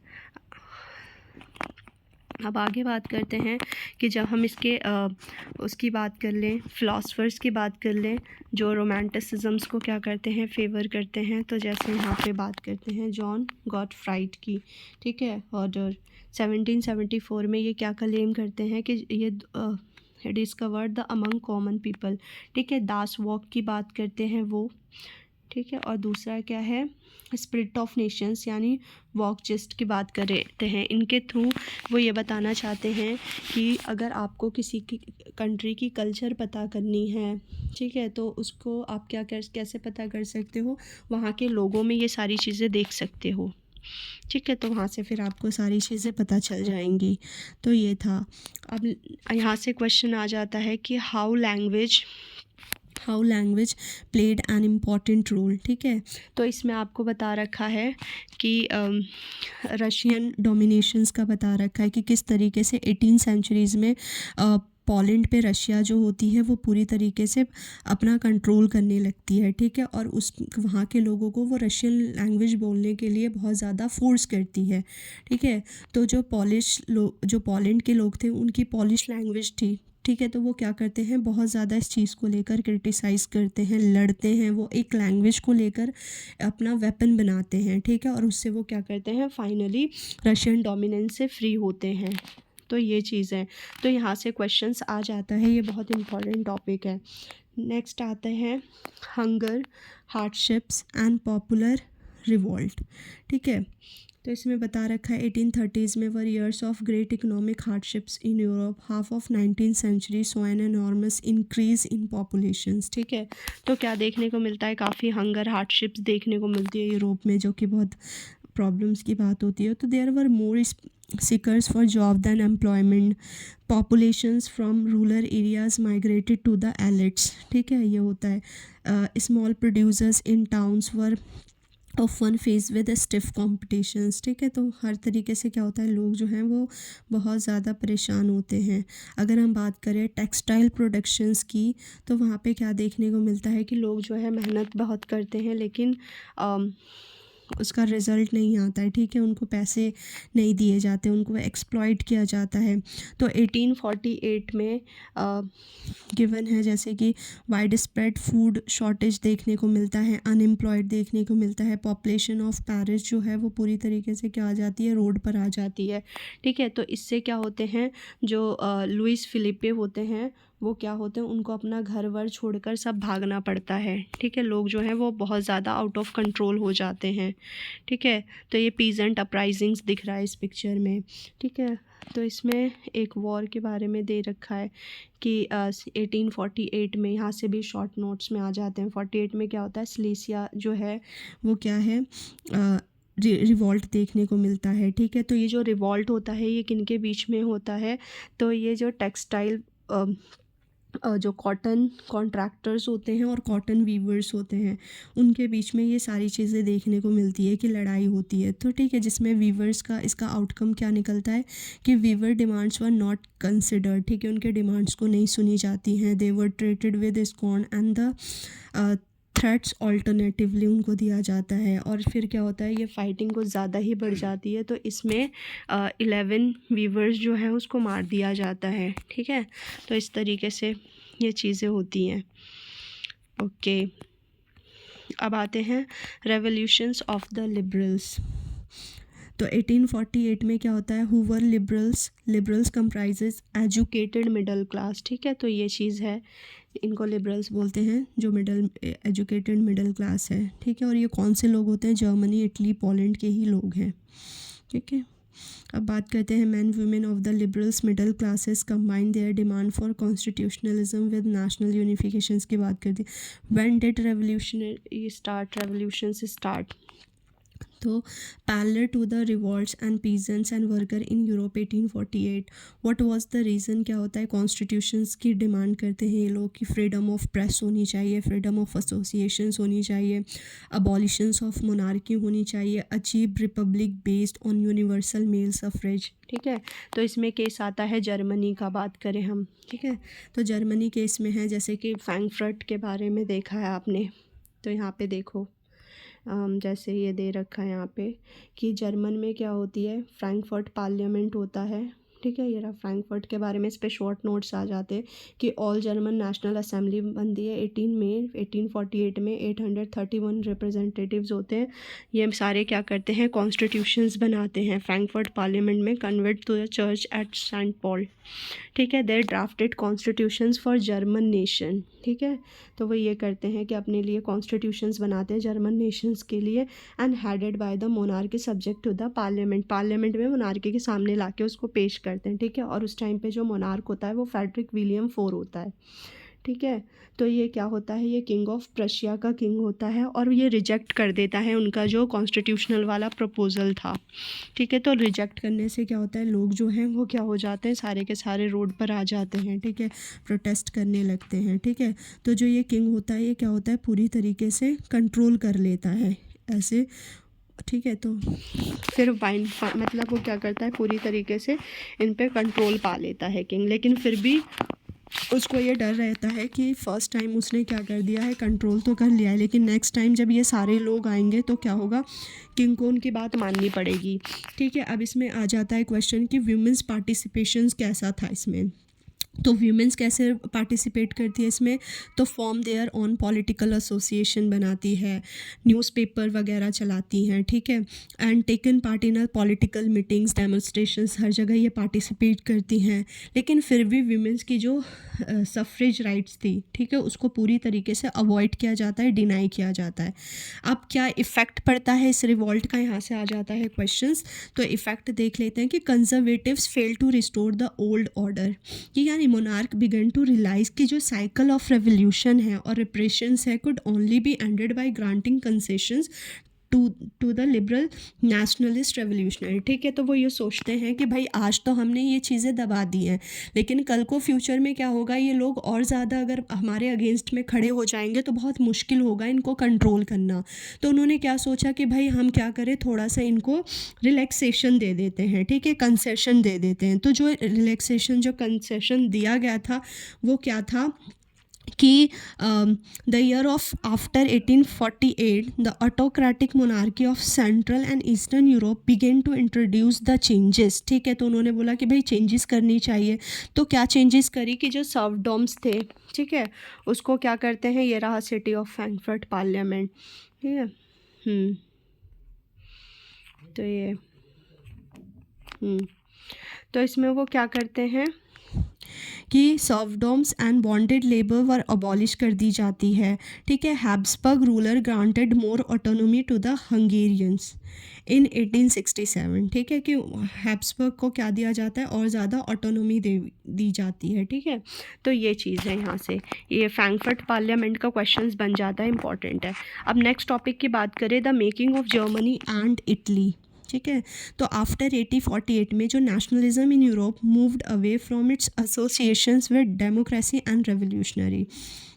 अब आगे बात करते हैं कि जब हम इसके उसकी बात कर लें, फ़िलासफ़र्स की बात कर लें जो रोमांटिसिज़म्स को क्या करते हैं, फेवर करते हैं। तो जैसे यहाँ पे बात करते हैं जॉन गॉटफ्राइड की, ठीक है। और 1774 में ये क्या क्लेम करते हैं कि ये discovered the among common people, ठीक है। दास वॉक की बात करते हैं वो, ठीक है। और दूसरा क्या है, स्पिरिट ऑफ नेशंस यानी वॉक जिस्ट की बात करते हैं। इनके थ्रू वो ये बताना चाहते हैं कि अगर आपको किसी की कंट्री की कल्चर पता करनी है, ठीक है, तो उसको आप कैसे पता कर सकते हो, वहाँ के लोगों में ये सारी चीज़ें देख सकते हो, ठीक है। तो वहाँ से फिर आपको सारी चीज़ें पता चल जाएंगी। तो ये था। अब यहाँ से क्वेश्चन आ जाता है कि how language played an important role, ठीक है। तो इसमें आपको बता रखा है कि रशियन डोमिनेशंस का बता रखा है कि किस तरीके से 18 सेंचुरीज़ में पोलैंड पे रशिया जो होती है वो पूरी तरीके से अपना कंट्रोल करने लगती है, ठीक है। और उस वहाँ के लोगों को वो रशियन लैंग्वेज बोलने के लिए बहुत ज़्यादा फोर्स करती है, ठीक है। तो जो पोलैंड के लोग थे उनकी पॉलिश लैंग्वेज थी, ठीक है। तो वो क्या करते हैं, बहुत ज़्यादा इस चीज़ को लेकर क्रिटिसाइज़ करते हैं, लड़ते हैं, वो एक लैंग्वेज को लेकर अपना वेपन बनाते हैं, ठीक है। और उससे वो क्या करते हैं, फाइनली रशियन डोमिनेंस से फ्री होते हैं। तो ये चीज़ है। तो यहाँ से क्वेश्चंस आ जाता है, ये बहुत इंपॉर्टेंट टॉपिक है। नेक्स्ट आते हैं hunger, hardships and popular revolt, ठीक है। तो इसमें बता रखा है 1830s में were years of great economic hardships in Europe, half of 19th century so an enormous increase in populations, ठीक है। तो क्या देखने को मिलता है, काफ़ी हंगर, हार्डशिप्स देखने को मिलती है यूरोप में, जो कि बहुत प्रॉब्लम्स की बात होती है। तो there were more seekers for job than employment, populations from rural areas migrated to the elites, ठीक है, ये होता है। small producers in towns were often faced with stiff competitions, ठीक है। तो हर तरीके से क्या होता है, लोग जो हैं वो बहुत ज़्यादा परेशान होते हैं। अगर हम बात करें टेक्सटाइल प्रोडक्शंस की, तो वहाँ पे क्या देखने को मिलता है कि लोग जो है मेहनत बहुत करते हैं, लेकिन उसका रिज़ल्ट नहीं आता है, ठीक है। उनको पैसे नहीं दिए जाते, उनको एक्सप्लॉइट किया जाता है। तो 1848 में गिवन है जैसे कि वाइड स्प्रेड फूड शॉर्टेज देखने को मिलता है, अनएम्प्लॉयड देखने को मिलता है, पॉपुलेशन ऑफ पेरिस जो है वो पूरी तरीके से क्या आ जाती है, रोड पर आ जाती है, ठीक है। तो इससे क्या होते हैं, जो लुइस फिलिपे होते हैं वो क्या होते हैं, उनको अपना घर वर छोड़कर सब भागना पड़ता है, ठीक है। लोग जो हैं वो बहुत ज़्यादा आउट ऑफ कंट्रोल हो जाते हैं, ठीक है। तो ये पीजेंट अपराइजिंग्स दिख रहा है इस पिक्चर में, ठीक है। तो इसमें एक वॉर के बारे में दे रखा है कि 1848 में, यहाँ से भी शॉर्ट नोट्स में आ जाते हैं। 48 में क्या होता है, सिलेसिया जो है वो क्या है, रिवॉल्ट देखने को मिलता है, ठीक है। तो ये जो रिवॉल्ट होता है ये किनके बीच में होता है, तो ये जो टेक्सटाइल जो कॉटन कॉन्ट्रैक्टर्स होते हैं और कॉटन वीवर्स होते हैं उनके बीच में ये सारी चीज़ें देखने को मिलती है कि लड़ाई होती है। तो ठीक है, जिसमें वीवर्स का इसका आउटकम क्या निकलता है कि weaver demands were not considered, ठीक है। उनके डिमांड्स को नहीं सुनी जाती हैं। They were treated with scorn and the threats alternatively उनको दिया जाता है। और फिर क्या होता है, ये फाइटिंग कुछ ज़्यादा ही बढ़ जाती है। तो इसमें 11 वीवर्स जो हैं उसको मार दिया जाता है, ठीक है। तो इस तरीके से ये चीज़ें होती हैं। ओके, अब आते हैं रेवोल्यूशंस ऑफ द लिबरल्स। तो 1848 में क्या होता है, Hoover liberals comprises educated middle class, ठीक है। तो ये चीज़ है, इनको लिबरल्स बोलते हैं, जो एजुकेटेड मिडल क्लास है, ठीक है। और ये कौन से लोग होते हैं, जर्मनी, इटली, पोलैंड के ही लोग हैं, ठीक है। अब बात करते हैं men women of the liberals middle classes combine their demand for constitutionalism with national unifications की बात करते हैं। व्हेन डिड रेवोल्यूशन स्टार्ट, तो parallel to the revolts and peasants and worker in Europe 1848, what was the reason, क्या होता है, constitutions की demand करते हैं ये लोग कि फ्रीडम ऑफ प्रेस होनी चाहिए, फ्रीडम ऑफ एसोसिएशंस होनी चाहिए, अबॉलिशंस ऑफ मोनार्की होनी चाहिए, achieve republic based on universal male suffrage. ठीक है, तो इसमें केस आता है जर्मनी का, बात करें हम। ठीक है, तो जर्मनी केस में है जैसे कि फ्रैंकफर्ट के बारे में देखा है आपने, तो यहाँ पे देखो जैसे ये दे रखा है यहाँ पे कि जर्मन में क्या होती है, फ्रैंकफर्ट पार्लियामेंट होता है। ठीक है, ये रहा फ्रैंकफर्ट के बारे में, इस पे शॉर्ट नोट्स आ जाते हैं कि ऑल जर्मन नेशनल असेंबली बनती है 18 मई 1848 में, 831 रिप्रेजेंटेटिव्स होते हैं। ये सारे क्या करते हैं, कॉन्स्टिट्यूशंस बनाते हैं फ्रैंकफर्ट पार्लियामेंट में, convert to the church at Saint Paul. ठीक है, they drafted constitutions for German nation. ठीक है, तो वो ये करते हैं कि अपने लिए कॉन्स्टिट्यूशंस बनाते हैं जर्मन नेशंस के लिए, and headed by the monarchy subject to the parliament, parliament में मोनार्की के सामने लाके उसको पेश करते हैं। ठीक है, और उस टाइम पे जो मोनार्क होता है वो फ्रेडरिक विलियम 4 होता है। ठीक है, तो ये क्या होता है, ये किंग ऑफ प्रशिया का किंग होता है, और ये रिजेक्ट कर देता है उनका जो कॉन्स्टिट्यूशनल वाला प्रपोजल था। ठीक है, तो रिजेक्ट करने से क्या होता है, लोग जो हैं वो क्या हो जाते हैं, सारे के सारे रोड पर आ जाते हैं। ठीक है, प्रोटेस्ट करने लगते हैं। ठीक है, तो जो ये किंग होता है ये क्या होता है, पूरी तरीके से कंट्रोल कर लेता है ऐसे। ठीक है, तो फिर मतलब वो क्या करता है, पूरी तरीके से इन पे कंट्रोल पा लेता है किंग, लेकिन फिर भी उसको ये डर रहता है कि फ़र्स्ट टाइम उसने क्या कर दिया है, कंट्रोल तो कर लिया है, लेकिन नेक्स्ट टाइम जब ये सारे लोग आएंगे तो क्या होगा, किंग को उनकी बात माननी पड़ेगी। ठीक है, अब इसमें आ जाता है क्वेश्चन कि वीमेंस पार्टिसिपेशन कैसा था इसमें। तो वीमेंस कैसे पार्टिसिपेट करती है इसमें, तो form there on political association बनाती है, न्यूज़पेपर वगैरह चलाती हैं। ठीक है, and taken part in political meetings, demonstrations, हर जगह ये पार्टिसिपेट करती हैं। लेकिन फिर भी वीमेंस की जो सफ्रेज राइट्स थी, ठीक है, उसको पूरी तरीके से अवॉइड किया जाता है, डिनाई किया जाता है। अब क्या इफ़ेक्ट पड़ता है इस रिवॉल्ट का, यहाँ से आ जाता है क्वेश्चंस। तो इफ़ेक्ट देख लेते हैं कि conservatives fail to restore the old order, कि यानी मोनार्क बिगन टू रियलाइज कि जो साइकिल ऑफ रेवोल्यूशन है और रिप्रेशंस है could only be ended by granting concessions to the liberal nationalist revolutionary. ठीक है, तो वो ये सोचते हैं कि भाई आज तो हमने ये चीज़ें दबा दी हैं, लेकिन कल को फ्यूचर में क्या होगा, ये लोग और ज़्यादा अगर हमारे अगेंस्ट में खड़े हो जाएंगे तो बहुत मुश्किल होगा इनको कंट्रोल करना। तो उन्होंने क्या सोचा कि भाई हम क्या करें, थोड़ा सा इनको रिलैक्सेशन दे देते हैं। ठीक है, कंसेशन दे देते हैं। तो जो रिलैक्सेशन, जो कंसेशन दिया गया था वो क्या था कि the year of after 1848 the autocratic monarchy of central and eastern Europe began to introduce the changes. ठीक है, तो उन्होंने बोला कि भाई चेंजेस करनी चाहिए। तो क्या चेंजेस करी कि जो सर्वडॉम्स थे, ठीक है, उसको क्या करते हैं, ये रहा सिटी ऑफ फ्रैंकफर्ट पार्लियामेंट। ठीक है, तो ये तो इसमें वो क्या करते हैं कि serfdoms and bonded labour were abolish कर दी जाती है। ठीक है, Habsburg ruler granted more autonomy to the Hungarians in 1867। ठीक है, कि हैब्सबर्ग को क्या दिया जाता है, और ज़्यादा ऑटोनॉमी दी जाती है। ठीक है, तो ये चीज़ है, यहाँ से ये फ्रैंकफर्ट पार्लियामेंट का क्वेश्चंस बन जाता है, इंपॉर्टेंट है। अब नेक्स्ट टॉपिक की बात करें, the making of Germany and Italy. ठीक है, तो आफ्टर 1848 में जो nationalism in Europe moved away from its associations with democracy and revolutionary,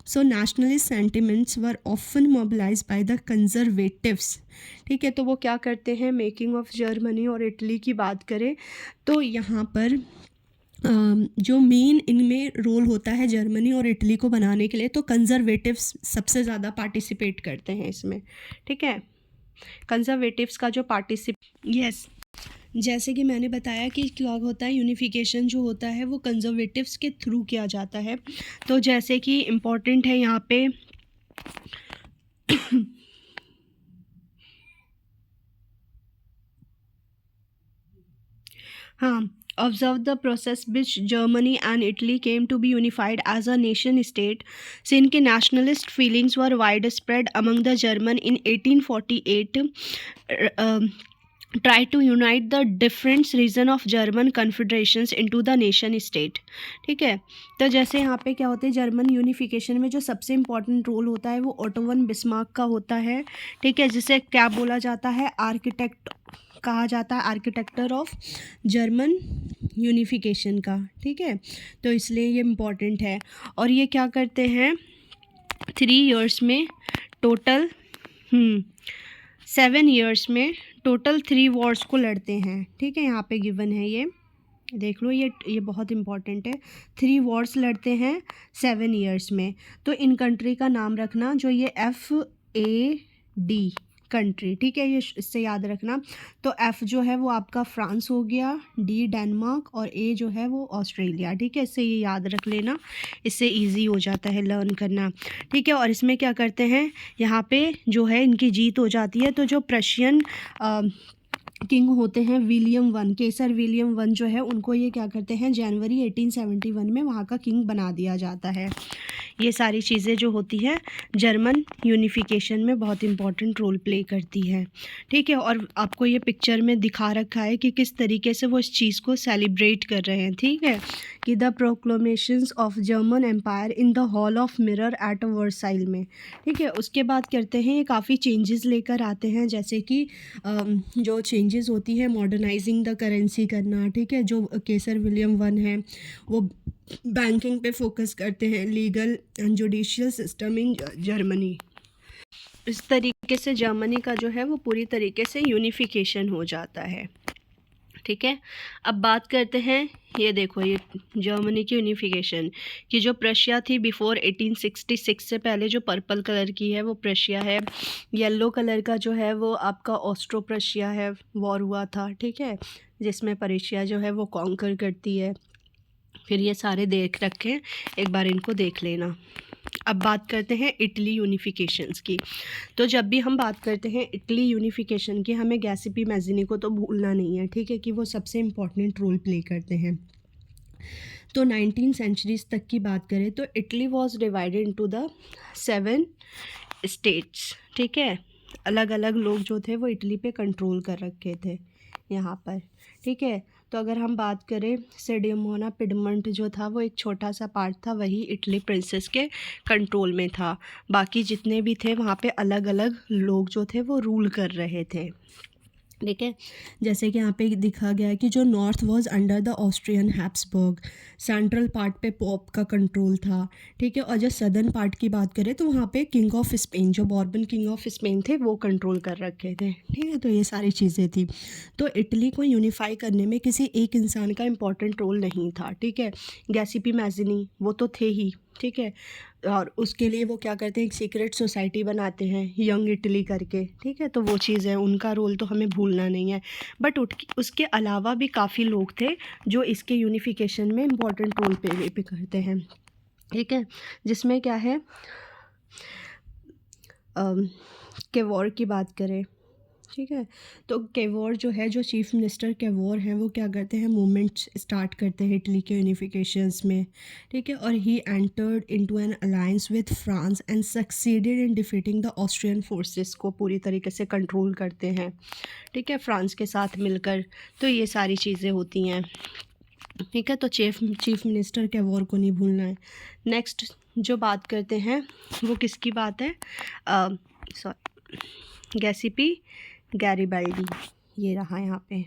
so nationalist sentiments were often mobilised by the conservatives. ठीक है, तो वो क्या करते हैं, मेकिंग ऑफ जर्मनी और इटली की बात करें तो यहाँ पर जो मेन इनमें रोल होता है जर्मनी और इटली को बनाने के लिए, तो कंजर्वेटिव्स सबसे ज़्यादा पार्टिसिपेट करते हैं इसमें। ठीक है, कंजर्वेटिव्स का जो यस, जैसे कि मैंने बताया कि क्या होता है, यूनिफिकेशन जो होता है वो कंजर्वेटिव्स के थ्रू किया जाता है। तो जैसे कि इम्पॉर्टेंट है यहाँ पे हाँ, observe the process which Germany and Italy came to be unified as a nation state. So इनके nationalist feelings were widespread among the German in 1848. Try to unite the different region of German confederations into the nation state. ठीक है, तो जैसे यहाँ पे क्या होता है, जर्मन यूनिफिकेशन में जो सबसे इम्पॉर्टेंट रोल होता है वो ओटो वन बिस्मार्क का होता है। ठीक है, जिसे क्या बोला जाता है, आर्किटेक्ट कहा जाता है, आर्किटेक्टर ऑफ जर्मन यूनिफिकेशन का। ठीक है, तो इसलिए ये इम्पॉर्टेंट है। और ये क्या करते हैं, 3 इयर्स में टोटल 7 इयर्स में टोटल 3 वॉर्स को लड़ते हैं। ठीक है, यहाँ पे गिवन है, ये देख लो, ये बहुत इंपॉर्टेंट है। 3 वॉर्स लड़ते हैं 7 इयर्स में। तो इन कंट्री का नाम रखना, जो ये FAD कंट्री, ठीक है, ये इससे याद रखना। तो F जो है वो आपका फ्रांस हो गया, D डेनमार्क, और A जो है वो ऑस्ट्रेलिया। ठीक है, इससे ये याद रख लेना, इससे इजी हो जाता है लर्न करना। ठीक है, और इसमें क्या करते हैं, यहाँ पे जो है इनकी जीत हो जाती है। तो जो प्रशियन किंग होते हैं विलियम वन, केसर विलियम वन जो है, उनको ये क्या करते हैं, जनवरी 1871 में वहाँ का किंग बना दिया जाता है। ये सारी चीज़ें जो होती है जर्मन यूनिफिकेशन में बहुत इंपॉर्टेंट रोल प्ले करती है। ठीक है, और आपको ये पिक्चर में दिखा रखा है कि किस तरीके से वो इस चीज़ को सेलिब्रेट कर रहे हैं। ठीक है, कि the proclamations of German empire in the hall of mirror at Versailles में। ठीक है, उसके बाद करते हैं ये काफ़ी चेंजेस लेकर आते हैं, जैसे कि जो चेंजेस होती है, मॉडर्नाइजिंग द करेंसी करना। ठीक है, जो केसर विलियम वन है वो बैंकिंग पे फोकस करते हैं, legal and judicial system in Germany. इस तरीके से जर्मनी का जो है वो पूरी तरीके से यूनिफिकेशन हो जाता है। ठीक है, अब बात करते हैं, ये देखो, ये जर्मनी की यूनिफिकेशन की जो प्रशिया थी बिफोर 1866 से पहले, जो पर्पल कलर की है वो प्रशिया है। येलो कलर का जो है वो आपका ऑस्ट्रो प्रशिया है, वॉर हुआ था। ठीक है, जिसमें प्रशिया जो है वो कॉन्कर करती है। फिर ये सारे देख रखे, एक बार इनको देख लेना। अब बात करते हैं इटली यूनिफिकेशंस की। तो जब भी हम बात करते हैं इटली यूनिफिकेशन की, हमें गैसिपी मैजिनी को तो भूलना नहीं है। ठीक है, कि वो सबसे इम्पॉर्टेंट रोल प्ले करते हैं। तो 19 सेंचुरीज तक की बात करें तो Italy was divided into the 7 states. ठीक है, अलग अलग लोग जो थे वो इटली पे कंट्रोल कर रखे थे यहाँ पर। ठीक है, तो अगर हम बात करें, सेडिमोना पिडमंट जो था वो एक छोटा सा पार्ट था, वही इटली प्रिंसेस के कंट्रोल में था। बाकी जितने भी थे वहाँ पे अलग अलग लोग जो थे वो रूल कर रहे थे। ठीक है, जैसे कि यहाँ पे दिखा गया है कि जो north was under the Austrian Habsburg, central part पे पॉप का कंट्रोल था। ठीक है, और जो सदर्न पार्ट की बात करें तो वहाँ पे किंग ऑफ स्पेन, जो बॉर्बन किंग ऑफ स्पेन थे, वो कंट्रोल कर रखे थे। ठीक है, तो ये सारी चीज़ें थी। तो इटली को यूनिफाई करने में किसी एक इंसान का इम्पॉर्टेंट रोल नहीं था। ठीक है, गैसिपी मैजिनी वो तो थे ही। ठीक है, और उसके लिए वो क्या करते हैं, एक सीक्रेट सोसाइटी बनाते हैं यंग इटली करके। ठीक है, तो वो चीज़ है, उनका रोल तो हमें भूलना नहीं है। बट उसके अलावा भी काफ़ी लोग थे जो इसके यूनिफिकेशन में इम्पोर्टेंट रोल पे करते हैं। ठीक है, जिसमें क्या है, केवॉर की बात करें। ठीक है, तो केवॉर जो है, जो चीफ मिनिस्टर केवॉर हैं, वो क्या करते हैं, मूवमेंट स्टार्ट करते हैं इटली के यूनिफिकेशंस में। ठीक है, और he entered into an alliance with France and succeeded in defeating the Austrian forces को पूरी तरीके से कंट्रोल करते हैं। ठीक है, फ्रांस के साथ मिलकर। तो ये सारी चीज़ें होती हैं। ठीक है, तो चीफ मिनिस्टर केवॉर को नहीं भूलना है। नेक्स्ट जो बात करते हैं वो किसकी बात है, गैसिपी गैरिबाल्डी, ये रहा यहाँ पे।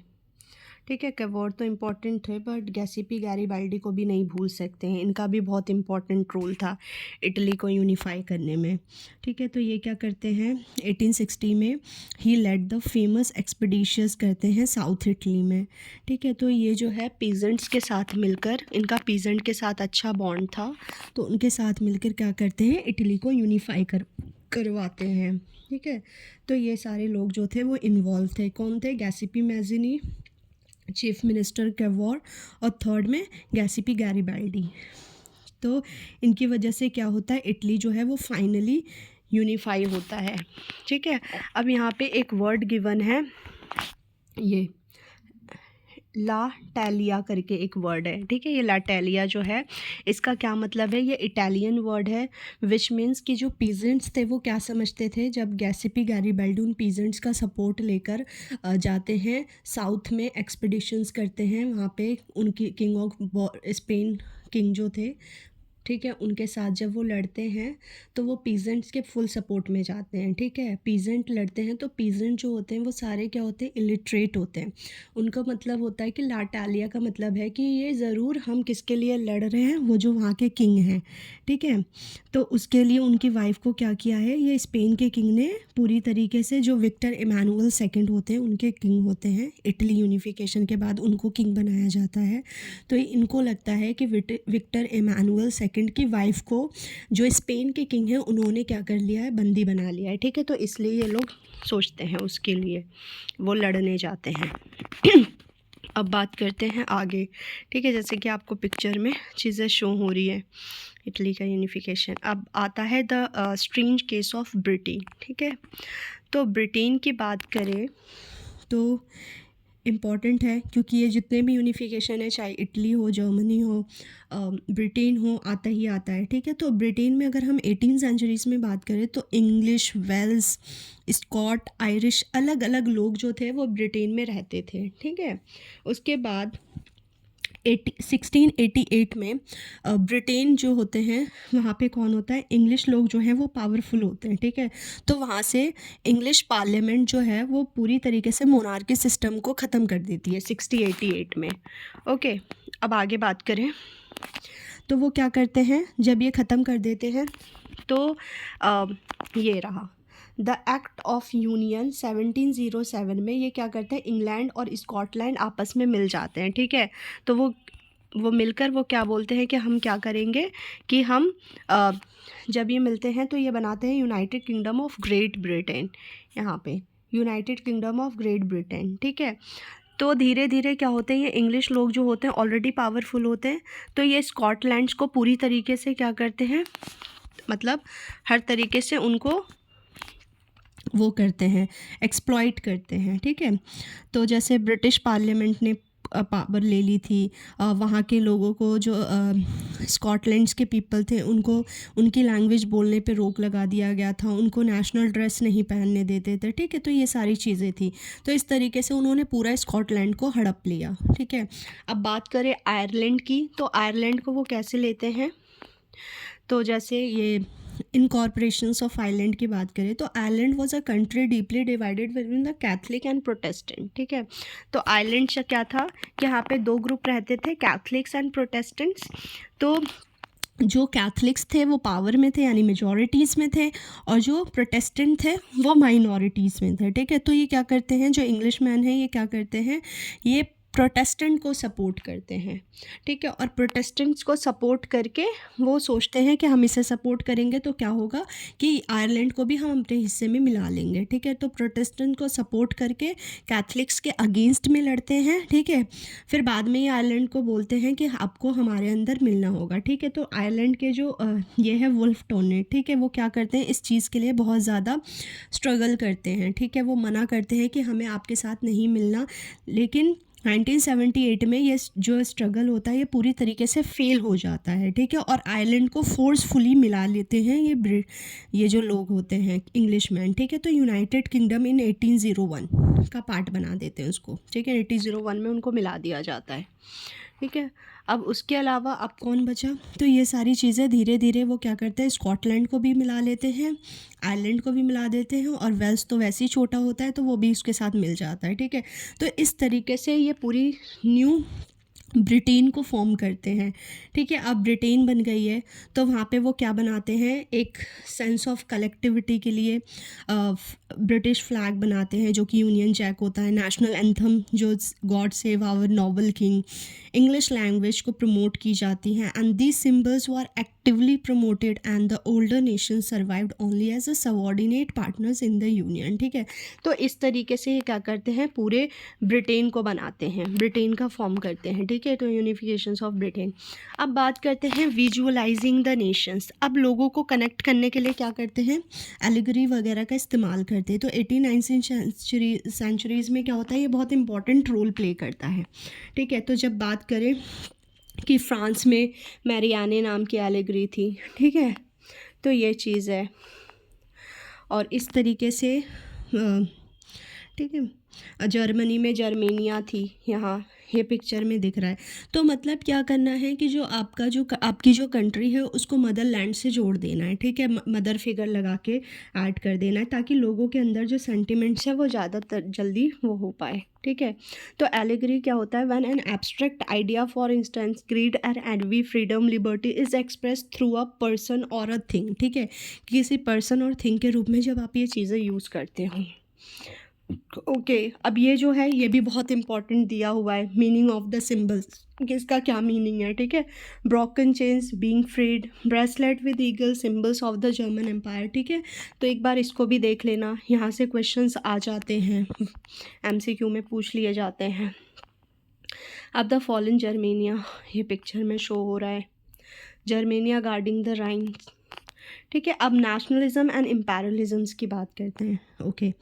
ठीक है, केवॉर तो इम्पॉर्टेंट थे, बट गैसिपी गैरिबाल्डी को भी नहीं भूल सकते हैं, इनका भी बहुत इम्पॉर्टेंट रोल था इटली को यूनिफाई करने में। ठीक है, तो ये क्या करते हैं, 1860 में ही लेड द फेमस एक्सपीडिशंस करते हैं साउथ इटली में। ठीक है, तो ये जो है पीजेंट्स के साथ मिलकर, इनका पीजेंट के साथ अच्छा बॉन्ड था, तो उनके साथ मिलकर क्या करते हैं, इटली को यूनिफाई करवाते हैं। ठीक है, तो ये सारे लोग जो थे वो इन्वॉल्व थे। कौन थे, गैसिपी मैजिनी, चीफ मिनिस्टर केवॉर, और थर्ड में गैसिपी गैरिबाल्डी। तो इनकी वजह से क्या होता है, इटली जो है वो फाइनली यूनिफाई होता है। ठीक है, अब यहाँ पे एक वर्ड गिवन है, ये लाटेलिया करके एक वर्ड है, ठीक है। ये लाटेलिया जो है इसका क्या मतलब है, ये इटालियन वर्ड है, विच मीन्स कि जो पीजेंट्स थे वो क्या समझते थे, जब गैसिपी गैरिबल्डी उन पीजेंट्स का सपोर्ट लेकर जाते हैं साउथ में, एक्सपीडिशंस करते हैं वहाँ पे, उनकी किंग ऑफ स्पेन किंग जो थे, ठीक है, उनके साथ जब वो लड़ते हैं तो वो पीजेंट्स के फुल सपोर्ट में जाते हैं, ठीक है। पीजेंट लड़ते हैं तो पीजेंट जो होते हैं वो सारे क्या होते हैं, इलिटरेट होते हैं। उनका मतलब होता है कि लाटालिया का मतलब है कि ये ज़रूर हम किसके लिए लड़ रहे हैं, वो जो वहाँ के किंग हैं, ठीक है। तो उसके लिए उनकी वाइफ को क्या किया है, ये स्पेन के किंग ने पूरी तरीके से, जो विक्टर इमानुअल सेकंड होते हैं उनके किंग होते हैं, इटली यूनिफिकेशन के बाद उनको किंग बनाया जाता है। तो इनको लगता है कि विक्टर इमानुअल सेकंड की वाइफ को जो स्पेन के किंग हैं उन्होंने क्या कर लिया है, बंदी बना लिया है, ठीक है। तो इसलिए ये लोग सोचते हैं उसके लिए वो लड़ने जाते हैं। अब बात करते हैं आगे, ठीक है, जैसे कि आपको पिक्चर में चीज़ें शो हो रही है, इटली का यूनिफिकेशन। अब आता है the strange case of Britain, ठीक है। तो ब्रिटेन की बात करें तो इम्पॉर्टेंट है, क्योंकि ये जितने भी यूनिफिकेशन है, चाहे इटली हो, जर्मनी हो, ब्रिटेन हो, आता ही आता है, ठीक है। तो ब्रिटेन में अगर हम 18 सेंचुरीज़ में बात करें तो इंग्लिश, वेल्स, स्कॉट, आयरिश, अलग अलग लोग जो थे वो ब्रिटेन में रहते थे, ठीक है। उसके बाद 1688 में ब्रिटेन जो होते हैं वहाँ पे कौन होता है, इंग्लिश लोग जो हैं वो पावरफुल होते हैं, ठीक है। तो वहाँ से इंग्लिश पार्लियामेंट जो है वो पूरी तरीके से मोनार्की सिस्टम को ख़त्म कर देती है 1688 में, ओके। अब आगे बात करें तो वो क्या करते हैं, जब ये ख़त्म कर देते हैं तो ये रहा द एक्ट ऑफ यूनियन 1707 में, ये क्या करते हैं, इंग्लैंड और स्कॉटलैंड आपस में मिल जाते हैं, ठीक है। तो वो मिलकर वो क्या बोलते हैं कि हम क्या करेंगे कि हम जब ये मिलते हैं तो ये बनाते हैं United kingdom of great Britain, यहाँ पे United kingdom of great Britain, ठीक है। तो धीरे धीरे क्या होते हैं, ये इंग्लिश लोग जो होते हैं ऑलरेडी पावरफुल होते हैं, तो ये स्कॉटलैंड्स को पूरी तरीके से क्या करते हैं, मतलब हर तरीके से उनको वो करते हैं, एक्सप्लॉइट करते हैं, ठीक है। तो जैसे ब्रिटिश पार्लियामेंट ने पावर ले ली थी, वहाँ के लोगों को, जो स्कॉटलैंड्स के पीपल थे, उनको उनकी लैंग्वेज बोलने पे रोक लगा दिया गया था, उनको नेशनल ड्रेस नहीं पहनने देते थे, ठीक है। तो ये सारी चीज़ें थी, तो इस तरीके से उन्होंने पूरा स्कॉटलैंड को हड़प लिया, ठीक है। अब बात करें आयरलैंड की, तो आयरलैंड को वो कैसे लेते हैं, तो जैसे ये इनकॉर्पोरेशंस ऑफ आयरलैंड की बात करें तो Ireland was a country deeply divided between the Catholic and Protestant, ठीक है। तो आयरलैंड से क्या था कि यहाँ पे दो ग्रुप रहते थे, कैथलिक्स एंड प्रोटेस्टेंट्स। तो जो कैथलिक्स थे वो पावर में थे, यानी मेजॉरिटीज़ में थे, और जो प्रोटेस्टेंट थे वो माइनॉरिटीज़ में थे, ठीक है। तो ये क्या करते हैं, जो इंग्लिश मैन है ये क्या करते हैं, ये प्रोटेस्टेंट को सपोर्ट करते हैं, ठीक है। और प्रोटेस्टेंट्स को सपोर्ट करके वो सोचते हैं कि हम इसे सपोर्ट करेंगे तो क्या होगा कि आयरलैंड को भी हम अपने हिस्से में मिला लेंगे, ठीक है। तो प्रोटेस्टेंट को सपोर्ट करके कैथलिक्स के अगेंस्ट में लड़ते हैं, ठीक है। फिर बाद में ये आयरलैंड को बोलते हैं कि आपको हमारे अंदर मिलना होगा, ठीक है। तो आयरलैंड के जो ये है वुल्फ टोनेट, ठीक है, वो क्या करते हैं, इस चीज़ के लिए बहुत ज़्यादा स्ट्रगल करते हैं, ठीक है। वो मना करते हैं कि हमें आपके साथ नहीं मिलना, लेकिन 1978 में ये जो स्ट्रगल होता है ये पूरी तरीके से फेल हो जाता है, ठीक है। और आयरलैंड को फोर्सफुली मिला लेते हैं ये जो लोग होते हैं इंग्लिशमैन, ठीक है। तो यूनाइटेड किंगडम इन 1801 का पार्ट बना देते हैं उसको, ठीक है। 1801 में उनको मिला दिया जाता है, ठीक है। अब उसके अलावा अब कौन बचा, तो ये सारी चीज़ें धीरे धीरे वो क्या करते हैं, स्कॉटलैंड को भी मिला लेते हैं, आयरलैंड को भी मिला देते हैं, और वेल्स तो वैसे ही छोटा होता है तो वो भी उसके साथ मिल जाता है, ठीक है। तो इस तरीके से ये पूरी न्यू ब्रिटेन को फॉर्म करते हैं, ठीक है। अब ब्रिटेन बन गई है तो वहाँ पे वो क्या बनाते हैं, एक सेंस ऑफ कलेक्टिविटी के लिए ब्रिटिश फ्लैग बनाते हैं जो कि यूनियन जैक होता है, नेशनल एंथम जो God save our noble king, English language को प्रमोट की जाती हैं, and these symbols were actively promoted and the older nation survived only as a subordinate partners in the union, ठीक है। तो इस तरीके से ये क्या करते हैं, पूरे ब्रिटेन को बनाते हैं, ब्रिटेन का फॉर्म करते हैं, ठीक है। ठीक है, तो यूनिफिकेशंस ऑफ ब्रिटेन। अब बात करते हैं विजुअलाइजिंग द नेशंस। अब लोगों को कनेक्ट करने के लिए क्या करते हैं, एलिगरी वगैरह का इस्तेमाल करते हैं। तो 18th सेंचुरीज़ में क्या होता है, ये बहुत इंपॉर्टेंट रोल प्ले करता है। ठीक है, तो जब बात करें कि फ्रांस में मैरियाने नाम की एलिगरी थी, ठीक है, तो ये चीज़ है। और इस तरीके से ठीक है, जर्मनी में जर्मेनिया थी, यहाँ ये पिक्चर में दिख रहा है। तो मतलब क्या करना है कि जो आपकी जो कंट्री है उसको मदर लैंड से जोड़ देना है। ठीक है, मदर फिगर लगा के ऐड कर देना है, ताकि लोगों के अंदर जो सेंटिमेंट्स है वो ज़्यादातर जल्दी वो हो पाए। ठीक है, तो एलिगरी क्या होता है, when an abstract idea for instance greed and envy freedom liberty is express through a person or a thing. ठीक है, किसी पर्सन और थिंग के रूप में जब आप ये चीज़ें यूज़ करते हो। ओके, अब ये जो है ये भी बहुत इंपॉर्टेंट दिया हुआ है, मीनिंग ऑफ द सिम्बल्स, कि इसका क्या मीनिंग है। ठीक है, broken chains, being freed, bracelet with eagle, symbols of the German empire. ठीक है, तो एक बार इसको भी देख लेना, यहाँ से क्वेश्चंस आ जाते हैं, एमसीक्यू में पूछ लिए जाते हैं। अब द फॉलन जर्मेनिया, ये पिक्चर में शो हो रहा है, जर्मेनिया गार्डिंग द राइन। ठीक है, अब नेशनलिज्म एंड इम्पेरियलिज्म की बात करते हैं। ओके,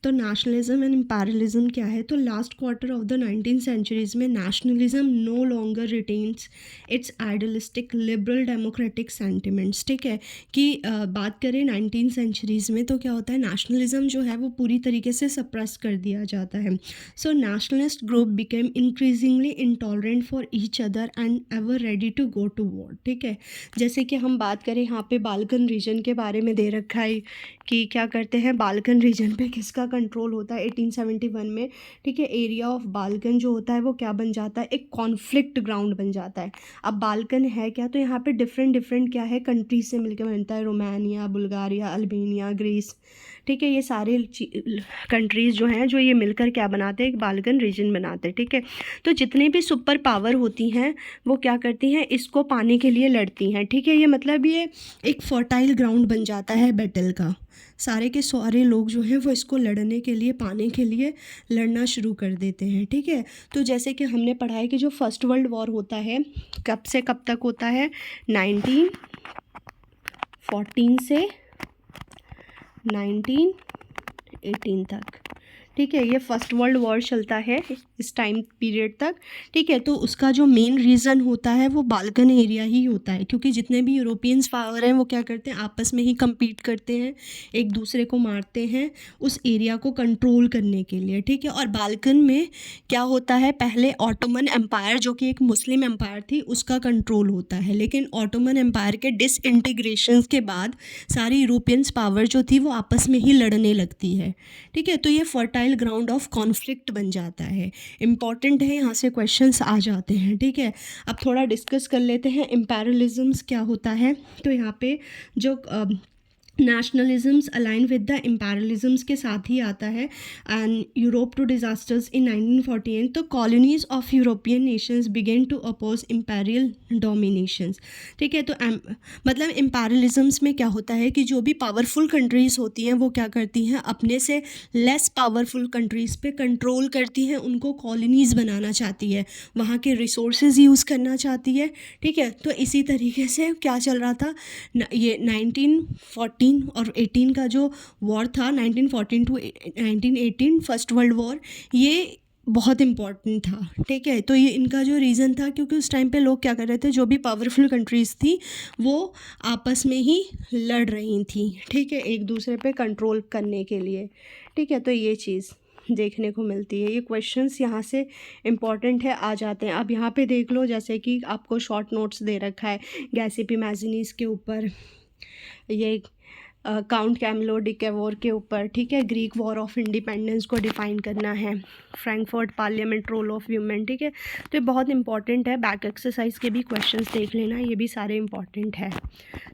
तो नेशनलिज्म एंड इम्पेरियलिज्म क्या है, तो last quarter of the 19th centuries में nationalism no longer retains its idealistic liberal democratic sentiments. ठीक है, कि बात करें 19th सेंचुरीज़ में तो क्या होता है, नेशनलिज्म जो है वो पूरी तरीके से सप्रेस कर दिया जाता है। So nationalist group became increasingly intolerant for each other and ever ready to go to war. ठीक है, जैसे कि हम बात करें यहाँ पे बाल्कन रीजन के बारे में दे रखा है कि क्या करते हैं, बाल्कन रीजन पे किसका कंट्रोल होता है 1871 में। ठीक है, एरिया ऑफ बाल्कन जो होता है वो क्या बन जाता है, एक कॉन्फ्लिक्ट ग्राउंड बन जाता है। अब बाल्कन है क्या, तो यहाँ पे डिफरेंट क्या है, कंट्रीज से मिलकर बनता है, रोमानिया, बुल्गारिया, अल्बानिया, ग्रीस। ठीक है, ये सारे कंट्रीज़ जो हैं जो ये मिलकर क्या बनाते हैं, एक बाल्कन रीजन बनाते हैं। ठीक है, तो जितने भी सुपर पावर होती हैं वो क्या करती हैं, इसको पाने के लिए लड़ती हैं। ठीक है, ये मतलब ये एक फर्टाइल ग्राउंड बन जाता है बैटल का, सारे के सारे लोग जो हैं वो इसको लड़ने के लिए, पाने के लिए लड़ना शुरू कर देते हैं। ठीक है, तो जैसे कि हमने पढ़ा है कि जो फर्स्ट वर्ल्ड वॉर होता है कब से कब तक होता है, 1914 से 1918 तक। ठीक है, ये फर्स्ट वर्ल्ड वॉर चलता है इस टाइम पीरियड तक। ठीक है, तो उसका जो मेन रीज़न होता है वो बाल्कन एरिया ही होता है, क्योंकि जितने भी यूरोपियंस पावर हैं वो क्या करते हैं, आपस में ही कम्पीट करते हैं, एक दूसरे को मारते हैं उस एरिया को कंट्रोल करने के लिए। ठीक है, और बाल्कन में क्या होता है, पहले ऑटोमन एम्पायर जो कि एक मुस्लिम एम्पायर थी उसका कंट्रोल होता है, लेकिन ऑटोमन एम्पायर के डिसइंटीग्रेशन के बाद सारी यूरोपियंस पावर जो थी वो आपस में ही लड़ने लगती है। ठीक है, तो ये फर्टाइल ग्राउंड ऑफ कॉन्फ्लिक्ट बन जाता है। इम्पॉर्टेंट है, यहाँ से क्वेश्चंस आ जाते हैं। ठीक है, अब थोड़ा डिस्कस कर लेते हैं इम्पेरियलिज्म्स क्या होता है। तो यहाँ पे जो nationalisms align with the imperialisms के साथ ही आता है। And Europe to disasters in 1948, तो colonies of European nations began to oppose imperial dominations. ठीक है, तो मतलब इम्पेरियलिज्म्स में क्या होता है कि जो भी पावरफुल कंट्रीज़ होती हैं वो क्या करती हैं, अपने से लेस पावरफुल कंट्रीज़ पे कंट्रोल करती हैं, उनको कॉलोनीज़ बनाना चाहती है, वहाँ के रिसोर्सेज यूज़ करना चाहती है। ठीक है, तो इसी तरीके से क्या चल रहा था, ये 1914 और 18 का जो वॉर था, 1914 टू 1918 फर्स्ट वर्ल्ड वॉर, ये बहुत इम्पॉर्टेंट था। ठीक है, तो ये इनका जो रीज़न था, क्योंकि उस टाइम पे लोग क्या कर रहे थे, जो भी पावरफुल कंट्रीज़ थी वो आपस में ही लड़ रही थी। ठीक है, एक दूसरे पे कंट्रोल करने के लिए। ठीक है, तो ये चीज़ देखने को मिलती है, ये क्वेश्चंस यहाँ से इम्पॉर्टेंट है, आ जाते हैं। अब यहाँ पे देख लो, जैसे कि आपको शॉर्ट नोट्स दे रखा है गैसिप मैजिनीस के ऊपर, ये काउंट कैमिलो डिकेवोर के ऊपर। ठीक है, ग्रीक वॉर ऑफ इंडिपेंडेंस को डिफ़ाइन करना है, Frankfurt parliament, role of human. ठीक है, तो ये बहुत इंपॉर्टेंट है, बैक एक्सरसाइज के भी क्वेश्चंस देख लेना, ये भी सारे इंपॉर्टेंट है,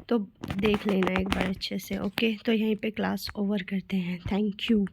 तो देख लेना एक बार अच्छे से। ओके, तो यहीं पे क्लास ओवर करते हैं। Thank you.